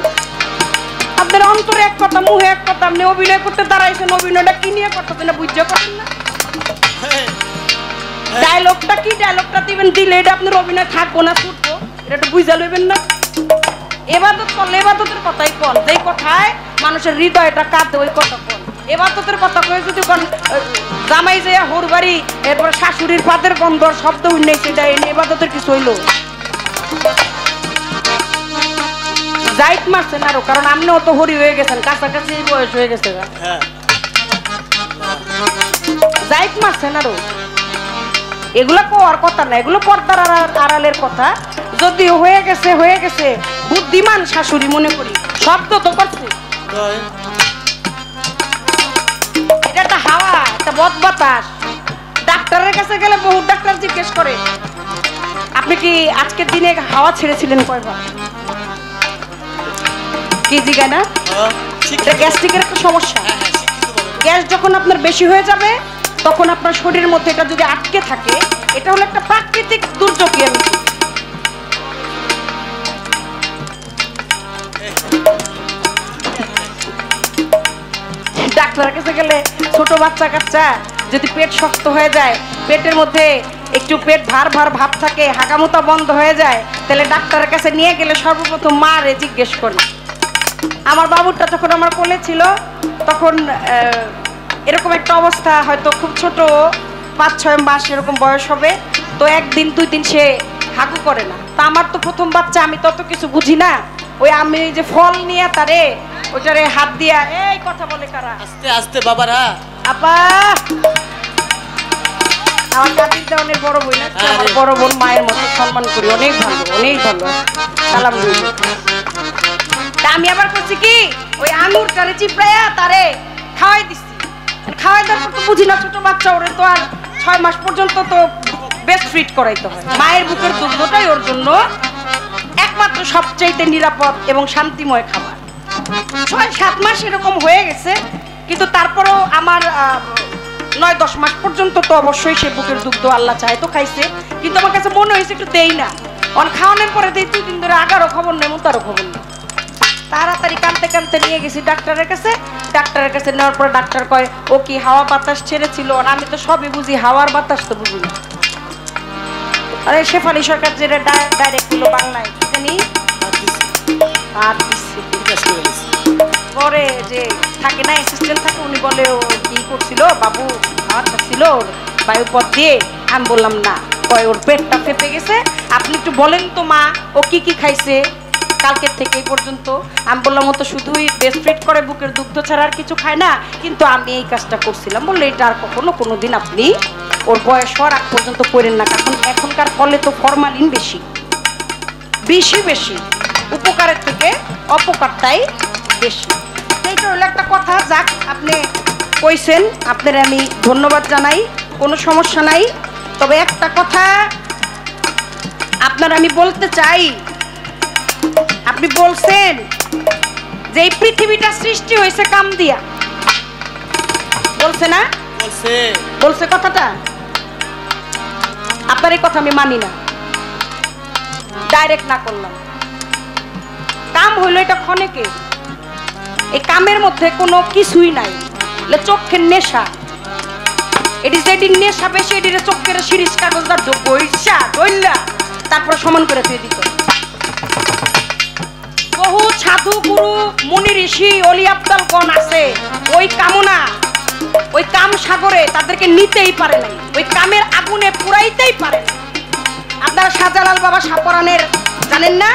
Speaker 2: আপনার অন্তরে এক কথা মুখে এক কথা আপনি অভিনয় করতে দাঁড়াইছেন অভিনয়টা কি নিয়ে করতেছেন না বুঝতে পারেন না ডায়লগটা কি ডায়লগটা দিবেন দিলে এটা আপনার অভিনয় থাকবো না ছুটবো এটা একটু বুঝা লইবেন না এবাদত করলে এবাদতের কথাই কন যেই কথায় মানুষের হৃদয়টা কাঁদে ওই কথা কন এবাদতের কথা কয়ে যদি কোন জামাই যে হোর বাড়ি এরপর শাশুড়ির পাতের গন্ধ শব্দ উন্নয় সেটা এবাদতের কিছু হইল জাইট মারছেন আরো কারণ আপনিও তো হরি হয়ে গেছেন কাছাকাছি বয়স হয়ে গেছে
Speaker 3: হ্যাঁ
Speaker 2: জাইট মারছেন আরো এগুলো কোয়ার কথা না এগুলো পর্দার আড়ালের কথা যদি হয়ে গেছে বুদ্ধিমান শাশুড়ি মনে করি শব্দ তো করছে
Speaker 3: তুই
Speaker 2: এটা একটা হাওয়া একটা বদ বাতাস ডাক্তারের কাছে গেলে বহু ডাক্তার জিজ্ঞেস করে আপনি কি আজকের দিনে হাওয়া ছেড়েছিলেন কয়বার কি জিজ্ঞাসা না এটা গ্যাস্ট্রিকের একটা সমস্যা গ্যাস যখন আপনার বেশি হয়ে যাবে তখন আপনার শরীরের মধ্যে এটা যদি আটকে থাকে এটা হলো একটা প্রাকৃতিক দুর্যোগই আমি ডাক্তারের কাছে গেলে ছোট বাচ্চা কাচ্চা যদি পেট শক্ত হয়ে যায় পেটের মধ্যে একটু পেট ভার ভার ভাব থাকে হাগামোতা বন্ধ হয়ে যায় তাহলে ডাক্তারের কাছে নিয়ে গেলে সর্বপ্রথম মারে জিজ্ঞেস করি আমার বাবুরটা যখন আমার কোলে ছিল তখন এরকম একটা অবস্থা হয়তো খুব ছোট 5-6 মাস এরকম বয়স হবে তো একদিন 2 দিন সে হাগু করে না তা আমার তো প্রথম বাচ্চা আমি তত কিছু বুঝি না ওই আমি যে ফল নিয়ে তারে ওইটারে হাত দিয়া এই কথা বলে কারা
Speaker 3: আস্তে আস্তে বাবারা
Speaker 2: আপা আমার কাতির দেওয়ানের বড় বোন আছে, আমার বড় বোন মায়ের মতো সম্মান করি, অনেক ভালো, অনেক ভালো। সালাম রইল। তা আমি আবার করছি কি ওই আঙুরটারে চিপড়াইয়া তারে খাওয়াই দিচ্ছি। খাওয়াই দেওয়ার পর তো বুঝি না, ছোট বাচ্চা, ওরে তো আর 6 মাস পর্যন্ত তো বেস্ট ফিট করাইতে হয়। মায়ের বুকের দুগ্ধটাই ওর জন্য একমাত্র সবচাইতে নিরাপদ এবং শান্তিময় খাবার। 6-7 মাস এরকম হয়ে গেছে, কিন্তু তারপরেও আমার 9-10 মাস পর্যন্ত তো অবশ্যই সে বুকের দুগ্ধ আল্লাহ চায় তো খাইছে, কিন্তু আমার কাছে মনে হয়েছে একটু দেই না। অন খাওয়ানোর পরে দেই 2 দিন ধরে আগারও খবর নেই, তারও খবর নেই। তাড়াতাড়ি কানতে কানতে নিয়ে গেছি ডাক্তারের কাছে। ডাক্তারের কাছে নেওয়ার পর ডাক্তার কয় ও কি হাওয়া বাতাস ছেড়েছিল? আর আমি তো সবই বুঝি, হাওয়ার বাতাস তো বুঝি না। আরে শেফালি সরকার যেটা ডাইরেক্ট হলো বাংলায় কি জানি আর পরে যে থাকে না অ্যাসিস্ট্যান্ট থাকে, উনি বলে ও কি করছিল বাবু, খাওয়াটা ছিল ওর বায়ুপথ দিয়ে। আমি বললাম না, কয় ওর পেটটা ফেপে গেছে, আপনি একটু বলেন তো মা ও কি কি খাইছে কালকের থেকে এই পর্যন্ত। আমি বললাম ও তো শুধুই বেস্ট ফিট করে, বুকের দুগ্ধ ছাড়া আর কিছু খায় না, কিন্তু আমি এই কাজটা করছিলাম। বললে এটা আর কখনো কোনোদিন আপনি ওর বয়স হওয়ার আগ পর্যন্ত করেন না, কারণ এখনকার ফলে তো ফরমালিন বেশি বেশি, উপকারের থেকে অপকারটাই বেশি। এইটা হলো একটা কথা। যাক, আপনি কইছেন, আপনার আমি ধন্যবাদ জানাই, কোনো সমস্যা নাই। তবে একটা কথা আপনার আমি বলতে চাই, আপনি বলছেন যে এই পৃথিবীটা সৃষ্টি হয়েছে কাম দিয়া, বলছে না? বলছে কথাটা। আপনার এই কথা আমি মানি না, ডাইরেক্ট না করলাম। কাম হইলো এটা ক্ষণিকের, এই কামের মধ্যে কোনো কিছুই নাই। চোখের নেশা, এটি যেটি নেশা বেশি, এটির চোখের শিরিষ কাগজদার বইসা দইলা তারপরে সমান করে দিয়ে দিত। বহু সাধু গুরু মুনি ঋষি অলি আবদালগণ আছে, ওই কামনা, ওই কাম সাগরে তাদেরকে নিতেই পারে নাই, ওই কামের আগুনে পুরাইতেই পারে না। আপনারা শাহজালাল বাবা সাপরানের জানেন না?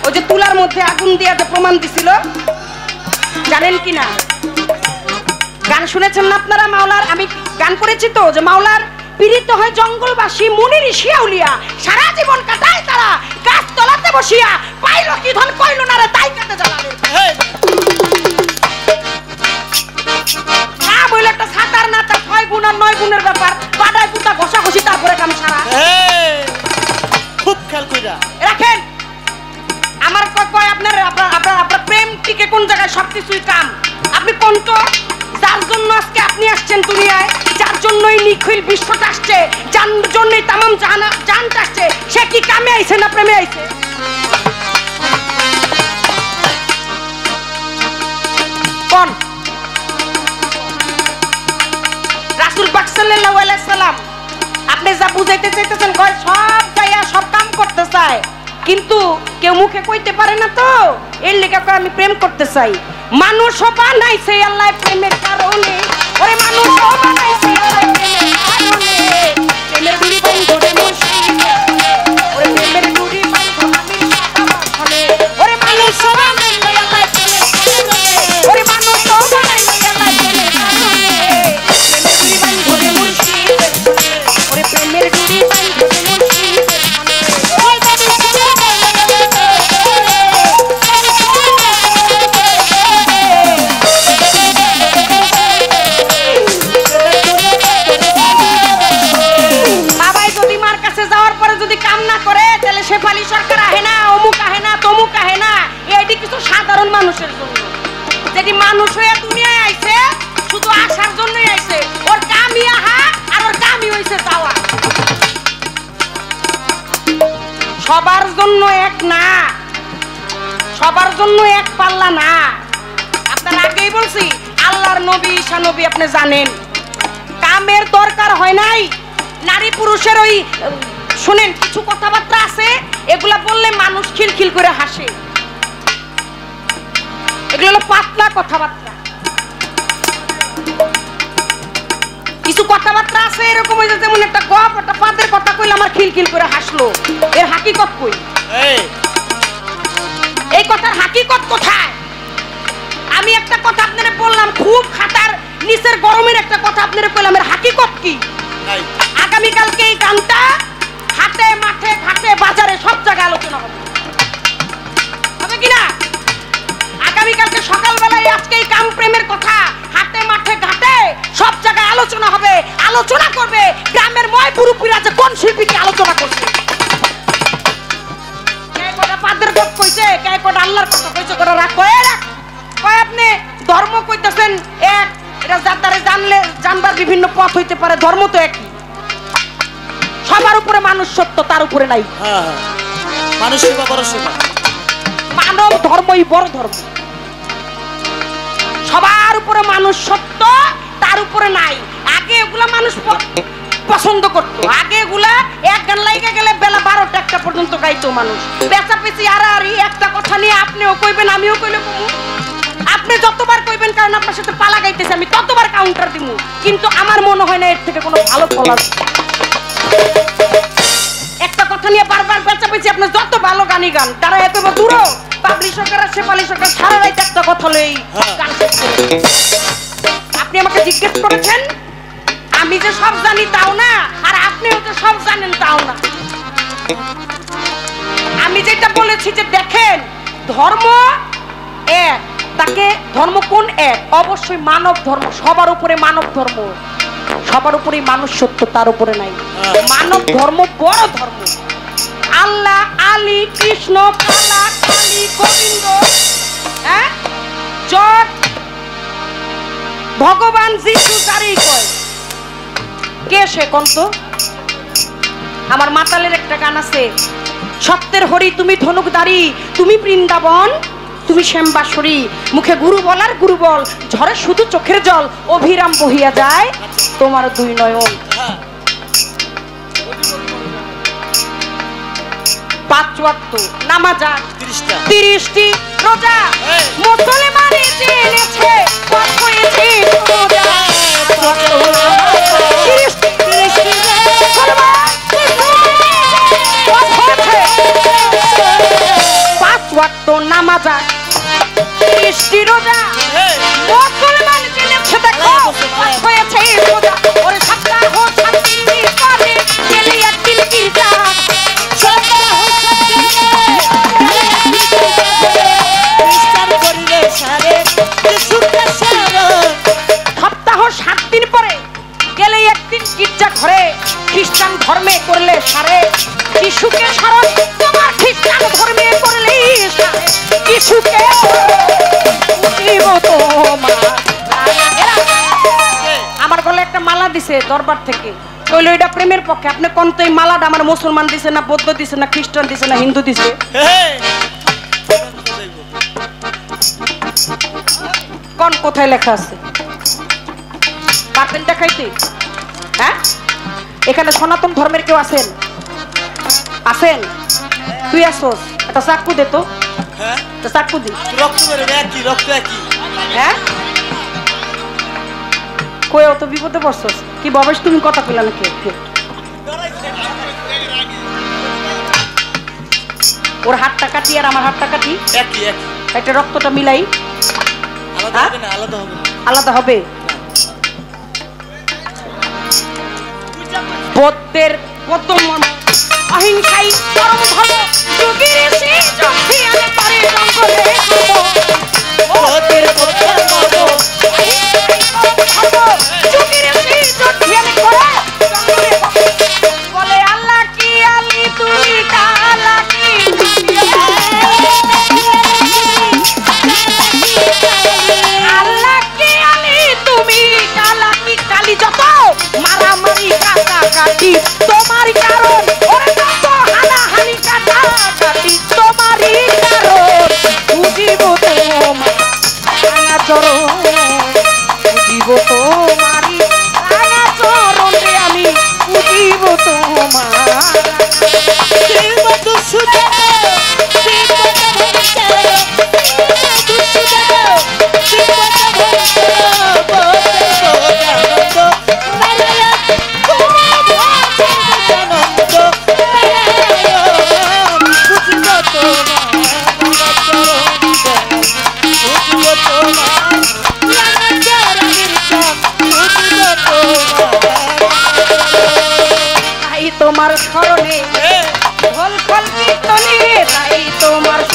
Speaker 2: ওই যে তুলার মধ্যে আগুন দিয়ে যে প্রমাণ দিছিল, জানেন কি না? গান শুনেছেন না আপনারা মাওলার? আমি গান করেছি তো, যে মাওলার পীড়িত হয় জঙ্গলবাসী মুনি ঋষি আউলিয়া, সারা জীবন কাটায় তারা গাছ তলাতে বসিয়া, পাইল কি ধন কইল না রে তাই কাটে জ্বালালে। না বইলে একটা সাতার না, তার 6 গুণ আর 9 গুণের ব্যাপার, পাড়ায় পুতা ঘষাঘষি তারপরে কাম সারা।
Speaker 3: খুব খেয়াল কইরা
Speaker 2: রাখেন। আমার কয় আপনার প্রেম টিকে কোন জায়গায়? সবকিছুই কাম। আপনি কোন তো যার জন্য আজকে আপনি আসছেন দুনিয়ায়, যার জন্যই নিখিল বিশ্বটা আসছে, যার জন্যই তামাম জানটা আসছে, সে কি কামে আইছে না প্রেমে আইছে? কোন? রাসূল পাক সাল্লাল্লাহু আলাইহি সাল্লাম আপনি যা বুঝাইতে চাইতেছেন, কয় সব যাইয়া সব কাম করতে চায়, কিন্তু কেউ মুখে কইতে পারে না তো। এর লেগে আমি প্রেম করতে চাই। মানুষও বানাইছে আল্লাহ প্রেমের কারণে, ওরে মানুষও বানাইছে আল্লাহ প্রেমের কারণে, প্রেমের ডুরি বন্ধরে মুশকিলে, ওরে প্রেমের ডুরি বন্ধ আমি সাবাসনে, ওরে মানুষও বানাইছে আল্লাহ প্রেমের কারণে, ওরে মানুষও বানাইছে আল্লাহ প্রেমের কারণে, প্রেমের ডুরি বন্ধরে মুশকিলে, ওরে প্রেমের ডুরি বন্ধরে মুশকিলে, ওই বাড়ি শেফালি সরকার আহে না, অমুক আহে না, তমুক আহে না, এটি কিছু সাধারণ মানুষের জন্য, যেটি মানুষ হয়ে দুনিয়ায় আইছে শুধু আসার জন্যই আইছে। ওর কামই আহা আর ওর কামই হইছে যাওয়া। সবার জন্য এক না, সবার জন্য এক পাল্লা না। আপনার আগেই বলছি, আল্লাহর নবী ঈসা নবী আপনি জানেন, কামের দরকার হয় নাই। নারী পুরুষের ওই শুনেন কিছু কথাবার্তা আছে, এগুলা বললে মানুষ খিলখিল করে হাসে, এগুলো হলো পাতলা কথাবার্তা। কিছু কথাবার্তা আছে এরকম, যেমন একটা গপ, একটা পাতের কথা কইলে আমার খিলখিল করে হাসলো, এর হাকিকত কই? এই কথার হাকিকত কোথায়? আমি একটা কথা আপনারে বললাম, খুব খাতার নিচের গরমের একটা কথা আপনারে কইলাম, এর হাকিকত কি? আগামীকালকে এই গানটা হাটে মাঠে ঘাটে বাজারে সব জায়গায় আলোচনা হবে, হবে কিনা? আগামীকালকে সকালবেলায় আজকে এই কাম প্রেমের কথা হাটে মাঠে ঘাটে সব জায়গায় আলোচনা হবে। আলোচনা করবে গ্রামের ময় পুরুপুরা যে কোন শিল্পীকে আলোচনা করছে, কে কোটা পাদের গপ কইছে, কে কোটা আল্লাহর কথা কইছে, কোটা রাখ কয় রাখ কয়। আপনি ধর্ম কইতেছেন এক, এটা যাতারে জানলে জানবার বিভিন্ন পথ হইতে পারে, ধর্ম তো একই। সবার উপরে মানুষ সত্য, তার উপরে নাই।
Speaker 3: হ্যাঁ হ্যাঁ, মানুষ সেবা বড় সেবা,
Speaker 2: মানব ধর্মই বড় ধর্ম। সবার উপরে মানুষ সত্য, তার উপরে নাই। আগে এগুলা মানুষ পছন্দ করতো, আগে এগুলা এক গান লাইগা গেলে বেলা 12টা 1টা পর্যন্ত গাইতো মানুষ। পেঁচাপেচি আড়াআড়ি একটা কথা নিয়ে আপনিও কইবেন আমিও কইলে কমু, আপনি যতবার কইবেন কারণ আপনার সাথে পালা গাইতেছে আমি ততবার কাউন্টার দিমু, কিন্তু আমার মনে হয় না এর থেকে কোনো ভালো ফল আসবে। একটা কথা নিয়ে বারবার পেঁচাপেচি আপনি যত ভালো গানই গান তারা এত দূর পাবলিশ সরকার আর শেফালি সরকার সারা রাত একটা কথা লই গান শেষ করে। আপনি আমাকে জিজ্ঞেস করেছেন, আমি যে সব জানি তাও না, আর আপনিও যে সব জানেন তাও না। আমি যেটা বলেছি যে দেখেন ধর্ম এক, তাকে ধর্ম কোন এক? অবশ্যই মানব ধর্ম, সবার উপরে মানব ধর্ম, সবার উপরে মানুষ সত্য, তার উপরে নাই। মানব ধর্ম বড় ধর্ম। আল্লাহ, আলী, কৃষ্ণ, কালা, কালী, গোবিন্দ, হ্যাঁ জগ, ভগবান যিশু যারই কয়, কে সে কন্ত? আমার মাতালের একটা গান আছে, সত্যের হরি তুমি ধনুকধারী, তুমি বৃন্দাবন, তুমি শ্যামবাসরী, মুখে গুরু বলার গুরু বল, ঝরে শুধু চোখের জল, অভিরাম বহিয়া যায় তোমার দুই নয়ন। 5 ওয়াক্ত নামাজ, 30টি রোজা, মুসলমানই জেনেছে পথ হয়েছে সোজা। 5 ওয়াক্ত নামাজ, 30টি রোজা, মুসলমান জেনেছে দেখো পথ হয়েছে সোজা। ওরে সপ্তাহ 7 দিন করে গেলে একদিন গির্জা, সপ্তাহ 7 দিন পরে গেলে একদিন গির্জা ঘরে, খ্রিস্টান ধর্মে করলে সারে যিশুকে স্মরণ, তোমার খ্রিস্টান ধর্মে করলে সারে যিশুকে আমার গলে একটা মালা দিছে দরবার থেকে, কইলো এটা প্রেমের পক্ষে। আপনি কোন তো এই মালাটা আমার মুসলমান দিছে না বৌদ্ধ দিছে না খ্রিস্টান দিছে না হিন্দু দিছে? কোন কোথায় লেখা আছে? পারবেন দেখাইতে? হ্যাঁ, এখানে সনাতন ধর্মের কেউ আছেন? আছেন? তুই আসোস, একটা চাকু দে তো।
Speaker 3: হ্যাঁ,
Speaker 2: চাকু দি।
Speaker 3: রক্ত বের একই, রক্ত একই।
Speaker 2: হ্যাঁ, কই অত বিপদে পড়ছস? কি বাবাস তুমি কথা কইলা নাকি? ওর হাতটা কাটি আর আমার হাতটা কাটি
Speaker 3: একই একই,
Speaker 2: এটা রক্তটা মিলাই
Speaker 3: আলাদা হবে না, আলাদা হবে না,
Speaker 2: আলাদা হবে। বৌদ্ধের বৌদ্ধ মর্ম, অহিংসাই পরম ধর্ম, যোগীর সেই যোগী আমি পারে জঙ্গলে বৌদ্ধের বৌদ্ধ মর্ম, অহিংসাই পরম ধর্ম, যোগীর সেই যোগী আমি করে জঙ্গলে বলে আল্লাহ কি আলী তুই কালা কি আল্লাহ কি আলী তুমি কালা কি কালি যত মারামারি কাটাকাটি তোমার কারণ, ওরে যত হানাহানি কাটাকাটি তোমারই কারণ, বুঝিব তোমার রাঙা চরণ, বুঝিব তোমারই রাঙা চরণ রে আমি বুঝিব তোমার।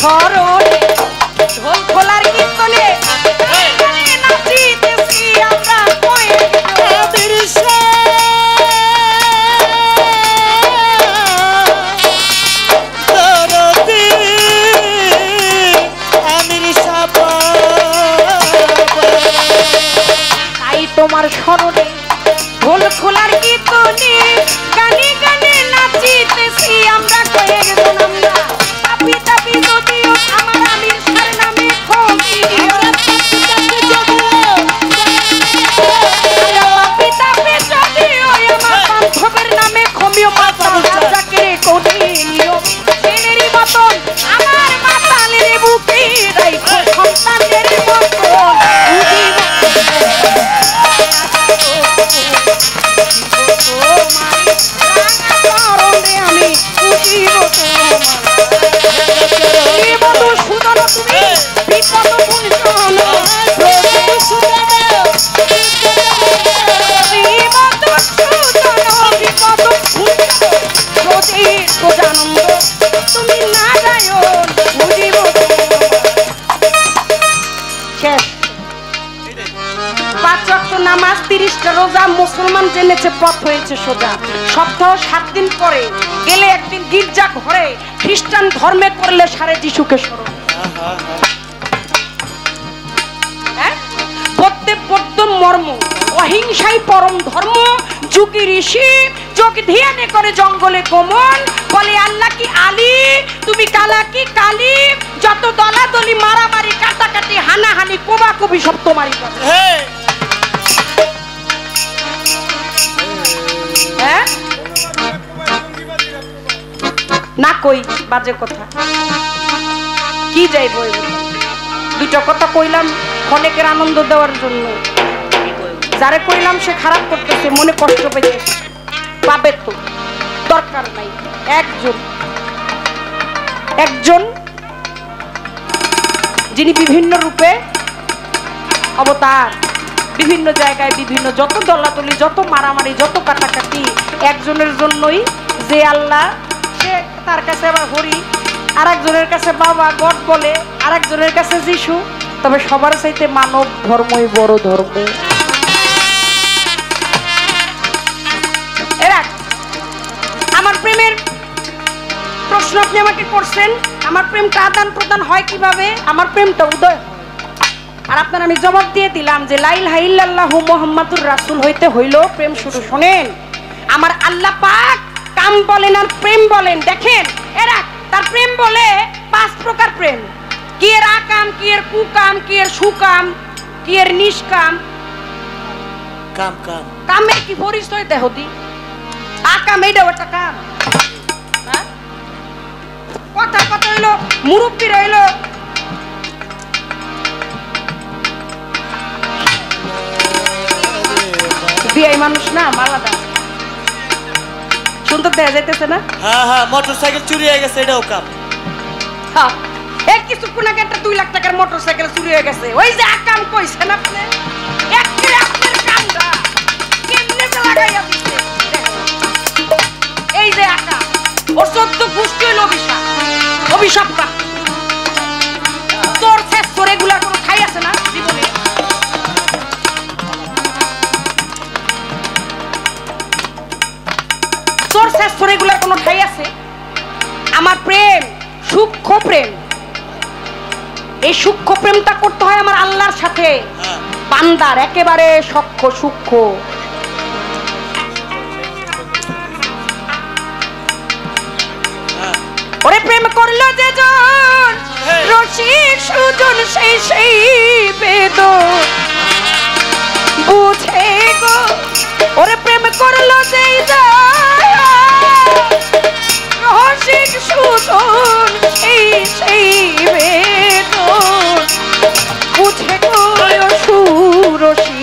Speaker 2: স্মরণে ঢোল খোলার কীর্তনে নাচিতেছি আমরা
Speaker 3: আমির দরদি আমির
Speaker 2: তাই তোমার স্মরণে ঢোল খোলার কীর্তনে গানে গানে নাচিতেছি আমরা কয়েকজন আমরা তাপি তাপি যদিও আমার আমির সার নামে খোঁজি আমরা তাপি তাপি যদিও আমার বান্ধবের নামে খমিও মাতা রাজাকে কঠিনিও ছেলেরই মতন আমার মাতালের বুকে রাইখো সন্তানের মতন আমি বুঝিব তোমার সুদন তুমি বিপদ ভুলজন তুমি না যায় বুঝিব শেষ 5 ওয়াক্ত নামাজ 30টা রোজা মুসলমান জেনেছে পথ হয়েছে সোজা সপ্তাহ 7 দিন পরে গেলে একদিন গির্জা ঘরে খ্রিস্টান ধর্মে করলে সারে যিশুকে স্মরণ প্রত্যেক বৌদ্ধ মর্ম অহিংসাই পরম ধর্ম যুগী ঋষি যোগ ধ্যানে করে জঙ্গলে গমন বলে আল্লাহ কি আলী তুমি কালা কি কালী যত দলাদলি মারামারি কাটাকাটি হানাহানি কোবাকুবি সব তোমারই কাছে না কই বাজে কথা কি যাইব দুটো কথা কইলাম অনেকের আনন্দ দেওয়ার জন্য যারে কইলাম সে খারাপ করতেছে মনে কষ্ট পেয়েছে পাবে তো দরকার নাই একজন যিনি বিভিন্ন রূপে অবতার বিভিন্ন জায়গায় বিভিন্ন যত দলাদলি যত মারামারি যত কাটাকাটি একজনের জন্যই যে আল্লাহ সে তার কাছে আবার হরি আর একজনের কাছে বাবা গড বলে আর একজনের কাছে যিশু তবে সবার চাইতে মানব ধর্মই বড় ধর্ম আমার প্রেমের প্রশ্ন আপনি আমাকে করছেন আমার প্রেমটা আদান প্রদান হয় কিভাবে আমার প্রেমটা উদয় হয় আর আপনার আমি জবাব দিয়ে দিলাম যে লা ইলাহা ইল্লাল্লাহু মুহাম্মাদুর রাসূল হইতে হইল প্রেম শুরু শোনেন আমার আল্লাহ পাক কাম বলেন আর প্রেম বলেন দেখেন এরা তার প্রেম বলে 5 প্রকার প্রেম কি এর আকাম কি এর কুকাম কি এর সুকাম কি এর নিষ্কাম
Speaker 3: কাম কাম
Speaker 2: কামের কি পরিচয় দেহ দি আকাম এইটাও একটা কাম কথা কথা হইলো মুরব্বী রইলো বিয়াই মানুষ না মালাদা সুন্দর দেখা যাইতেছে না
Speaker 3: হ্যাঁ মোটরসাইকেল চুরি হয়ে গেছে এটাও কাম
Speaker 2: হ্যাঁ এক কিছুক্ষণ আগে একটা 2 লাখ টাকার মোটরসাইকেল চুরি হয়ে গেছে ওই যে আকাম কইছেন আপনি একে আপনার কামটা কেমনে লাগাইয়া দিছে এই যে আকাম ও 14 গোষ্ঠী হইল অভিশাপটা তোর শেষ তোর এগুলার কোনো ঠাই আছে না জীবনে তোর শেষ তোর এগুলার কোনো ঠাই আছে আমার প্রেম সূক্ষ্ম প্রেম এই সূক্ষ্ম প্রেমটা করতে হয় আমার আল্লাহর সাথে বান্দার একেবারে সূক্ষ্ম ওরে প্রেম করলো যে জন রসিক সুজন সেই বেদন বুঝে গো ওরে প্রেম করলো যে রসিক সুজন সেই বেদন বুঝে গো সুরসী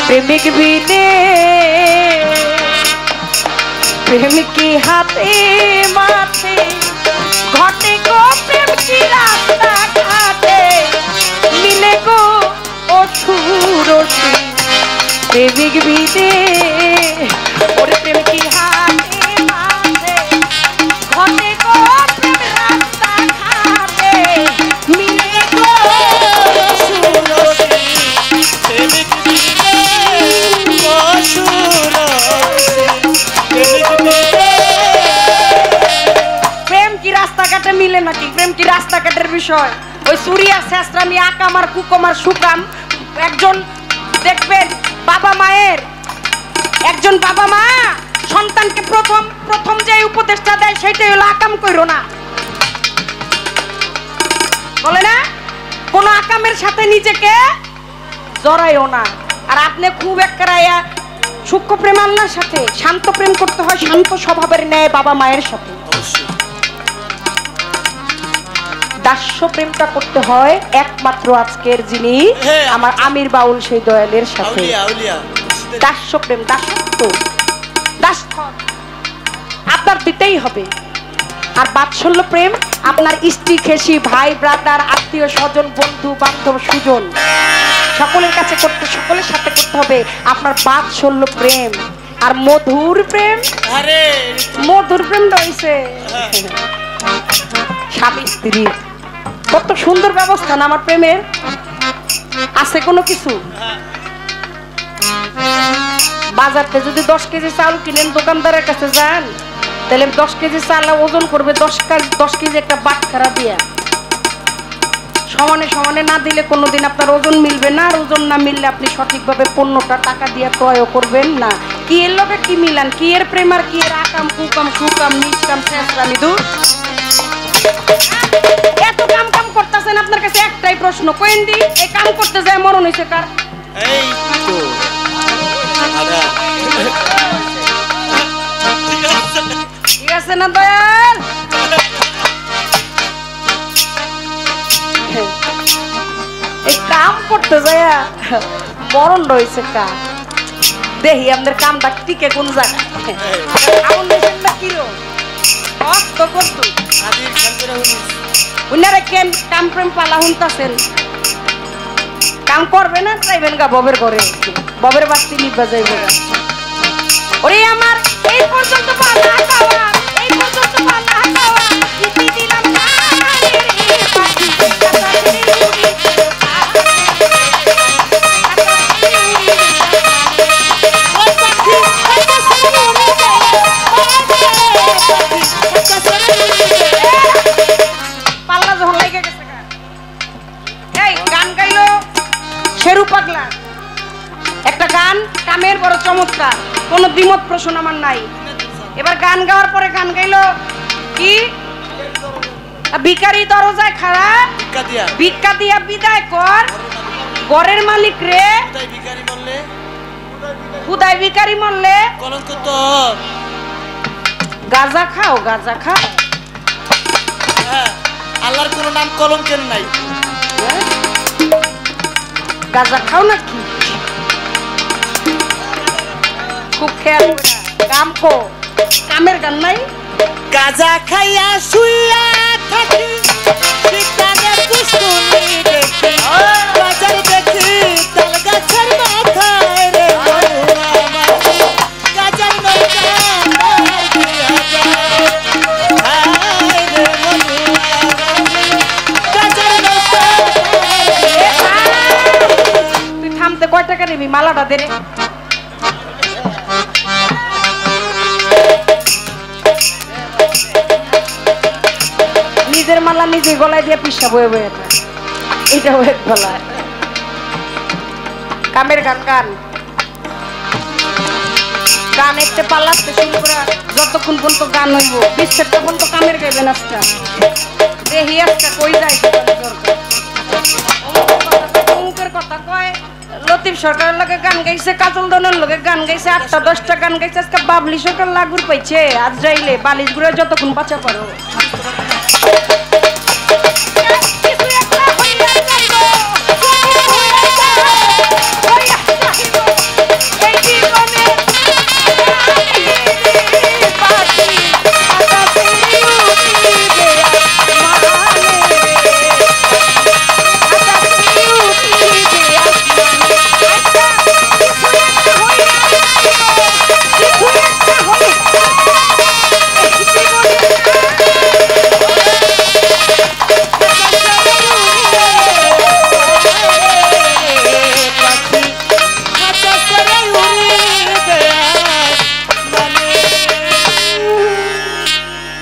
Speaker 2: প্রেমিক বিনে প্রেম কি হাতে মাঠে ঘটে গো প্রেম কি রাস্তা ঘাটে মিলে গো অসুরসী প্রেমিক বিদে ওরে প্রেম কি হাতে মাঠে ঘটে গো প্রেম রাস্তা ঘাটে সাথে মিলে নাকি? প্রেম কি রাস্তাঘাটের বিষয়? ওই সুরিয়া শেষরামি আকাম আর কুকম আর সুকাম। একজন দেখবেন একজন বাবা মা সন্তানকে প্রথম যে উপদেশটা দেয় সেটাই হলো আকাম কইরো না, বলে না? কোন আকামের সাথে নিজেকে জড়াইও না। আর আপনি খুব একরাইয়া সূক্ষ্ম প্রেম আল্লাহর সাথে, শান্ত প্রেম করতে হয় শান্ত স্বভাবের ন্যায় বাবা মায়ের সাথে। দাস্য প্রেমটা করতে হয় একমাত্র আজকের যিনি আমার আমির বাউল সেই দয়ালের সাথে। দাস্য প্রেম, দাসত্ব, আপনার দিতেই হবে। আর বাৎসল্য প্রেম আপনার স্ত্রী, খেসি, ভাই, ব্রাদার, আত্মীয় স্বজন, বন্ধু বান্ধব, সুজন সকলের কাছে করতে, সকলের সাথে করতে হবে আপনার বাৎসল্য প্রেম। আর মধুর প্রেম, মধুর প্রেম রয়েছে স্বামী স্ত্রী। কত সুন্দর ব্যবস্থা না আমার প্রেমের? আছে কোনো কিছু? বাজারতে যদি 10 কেজি চাউল কিনেন, দোকানদারের কাছে যান, তাহলে 10 কেজি চাল ওজন করবে 10 কেজি একটা বাটখারা দিয়া। সমানে সমানে না দিলে কোনোদিন আপনার ওজন মিলবে না। আর ওজন না মিললে আপনি সঠিকভাবে পণ্যটা টাকা দিয়ে ক্রয় করবেন না। কি এর লোকে কি মিলান? কি এর প্রেম আর কি এর আকাম কুকাম সুকাম নিষ্কাম শেষরামি দূর। এত কাম করতেছেন, আপনার কাছে একটাই প্রশ্ন, কোয়েন্দি এই কাম করতে যায় মরণ হয়েছে কার?
Speaker 3: এই তো
Speaker 2: ঠিক আছে না দয়াল? এই কাম করতে যায় মরণ রয়েছে কার? দেখি আমাদের কামটা টিকে কোন জায়গায়। এমন দেশের না কিরো কষ্ট করতো উনারা কেন কাম প্রেম পালা হুনতাছেন? কাম করবে না, চাইবেন গা ববের ঘরে, ববের বাস্তি নিবা যাইব। ওরে আমার এই পর্যন্ত পালা খাওয়া, এই পর্যন্ত পালা খাওয়া, দিদি দিলাম না পাল্লা যখন লেগে গেছে। এই গান গাইলো শেরু পাগলা, একটা গান কামের বড় চমৎকার, কোনো দ্বিমত প্রশ্ন আমার নাই। এবার গান গাওয়ার পরে গান গাইলো কি? ভিখারি দরজায় খাড়া, ভিক্ষা দিয়া বিদায় কর ঘরের মালিক রে, খুদাই ভিখারি মরলে
Speaker 3: কলঙ্ক তোর।
Speaker 2: গাঁজা খাও, গাঁজা খাও।
Speaker 3: আল্লাহর কোন নাম কলঙ্কের নাই।
Speaker 2: গাঁজা খাও নাকি? খুব খেয়াল কাম কো, কামের গান নাই।
Speaker 3: গাজা খাইয়া শুইয়া থাকি, বিজ্ঞানের দুষ্টুমি দেখি, বাজার দেখি তাল গাছের মাথায় রে বন্ধু আমার, গাজার নৌকা আমার দিয়া যায়, হায় রে বন্ধু আমার, গাজার নৌকা
Speaker 2: তুই থামতে কয় টাকা নিবি? মালাটা দে রে। নিজের মালা নিজে গলায় দিয়ে পিসা বয়ে বয়ে থাকে, এইটা হয়ে গলা। কামের গান গান গান একটু পাল্লাতে শুরু করে যতক্ষণ পর্যন্ত গান হইব 20 সেটা পর্যন্ত কামের গাইবেন। আজকে দেহি আজকে কই যায় অমুকের কথা কয়। লতিফ সরকারের লগে গান গাইছে, কাজল দনের লগে গান গাইছে, 8টা 10টা গান গাইছে। আজকে বাবলি সরকার লাগুর পাইছে আজ যাইলে বালিশ ঘুরে যতক্ষণ বাঁচা পারো।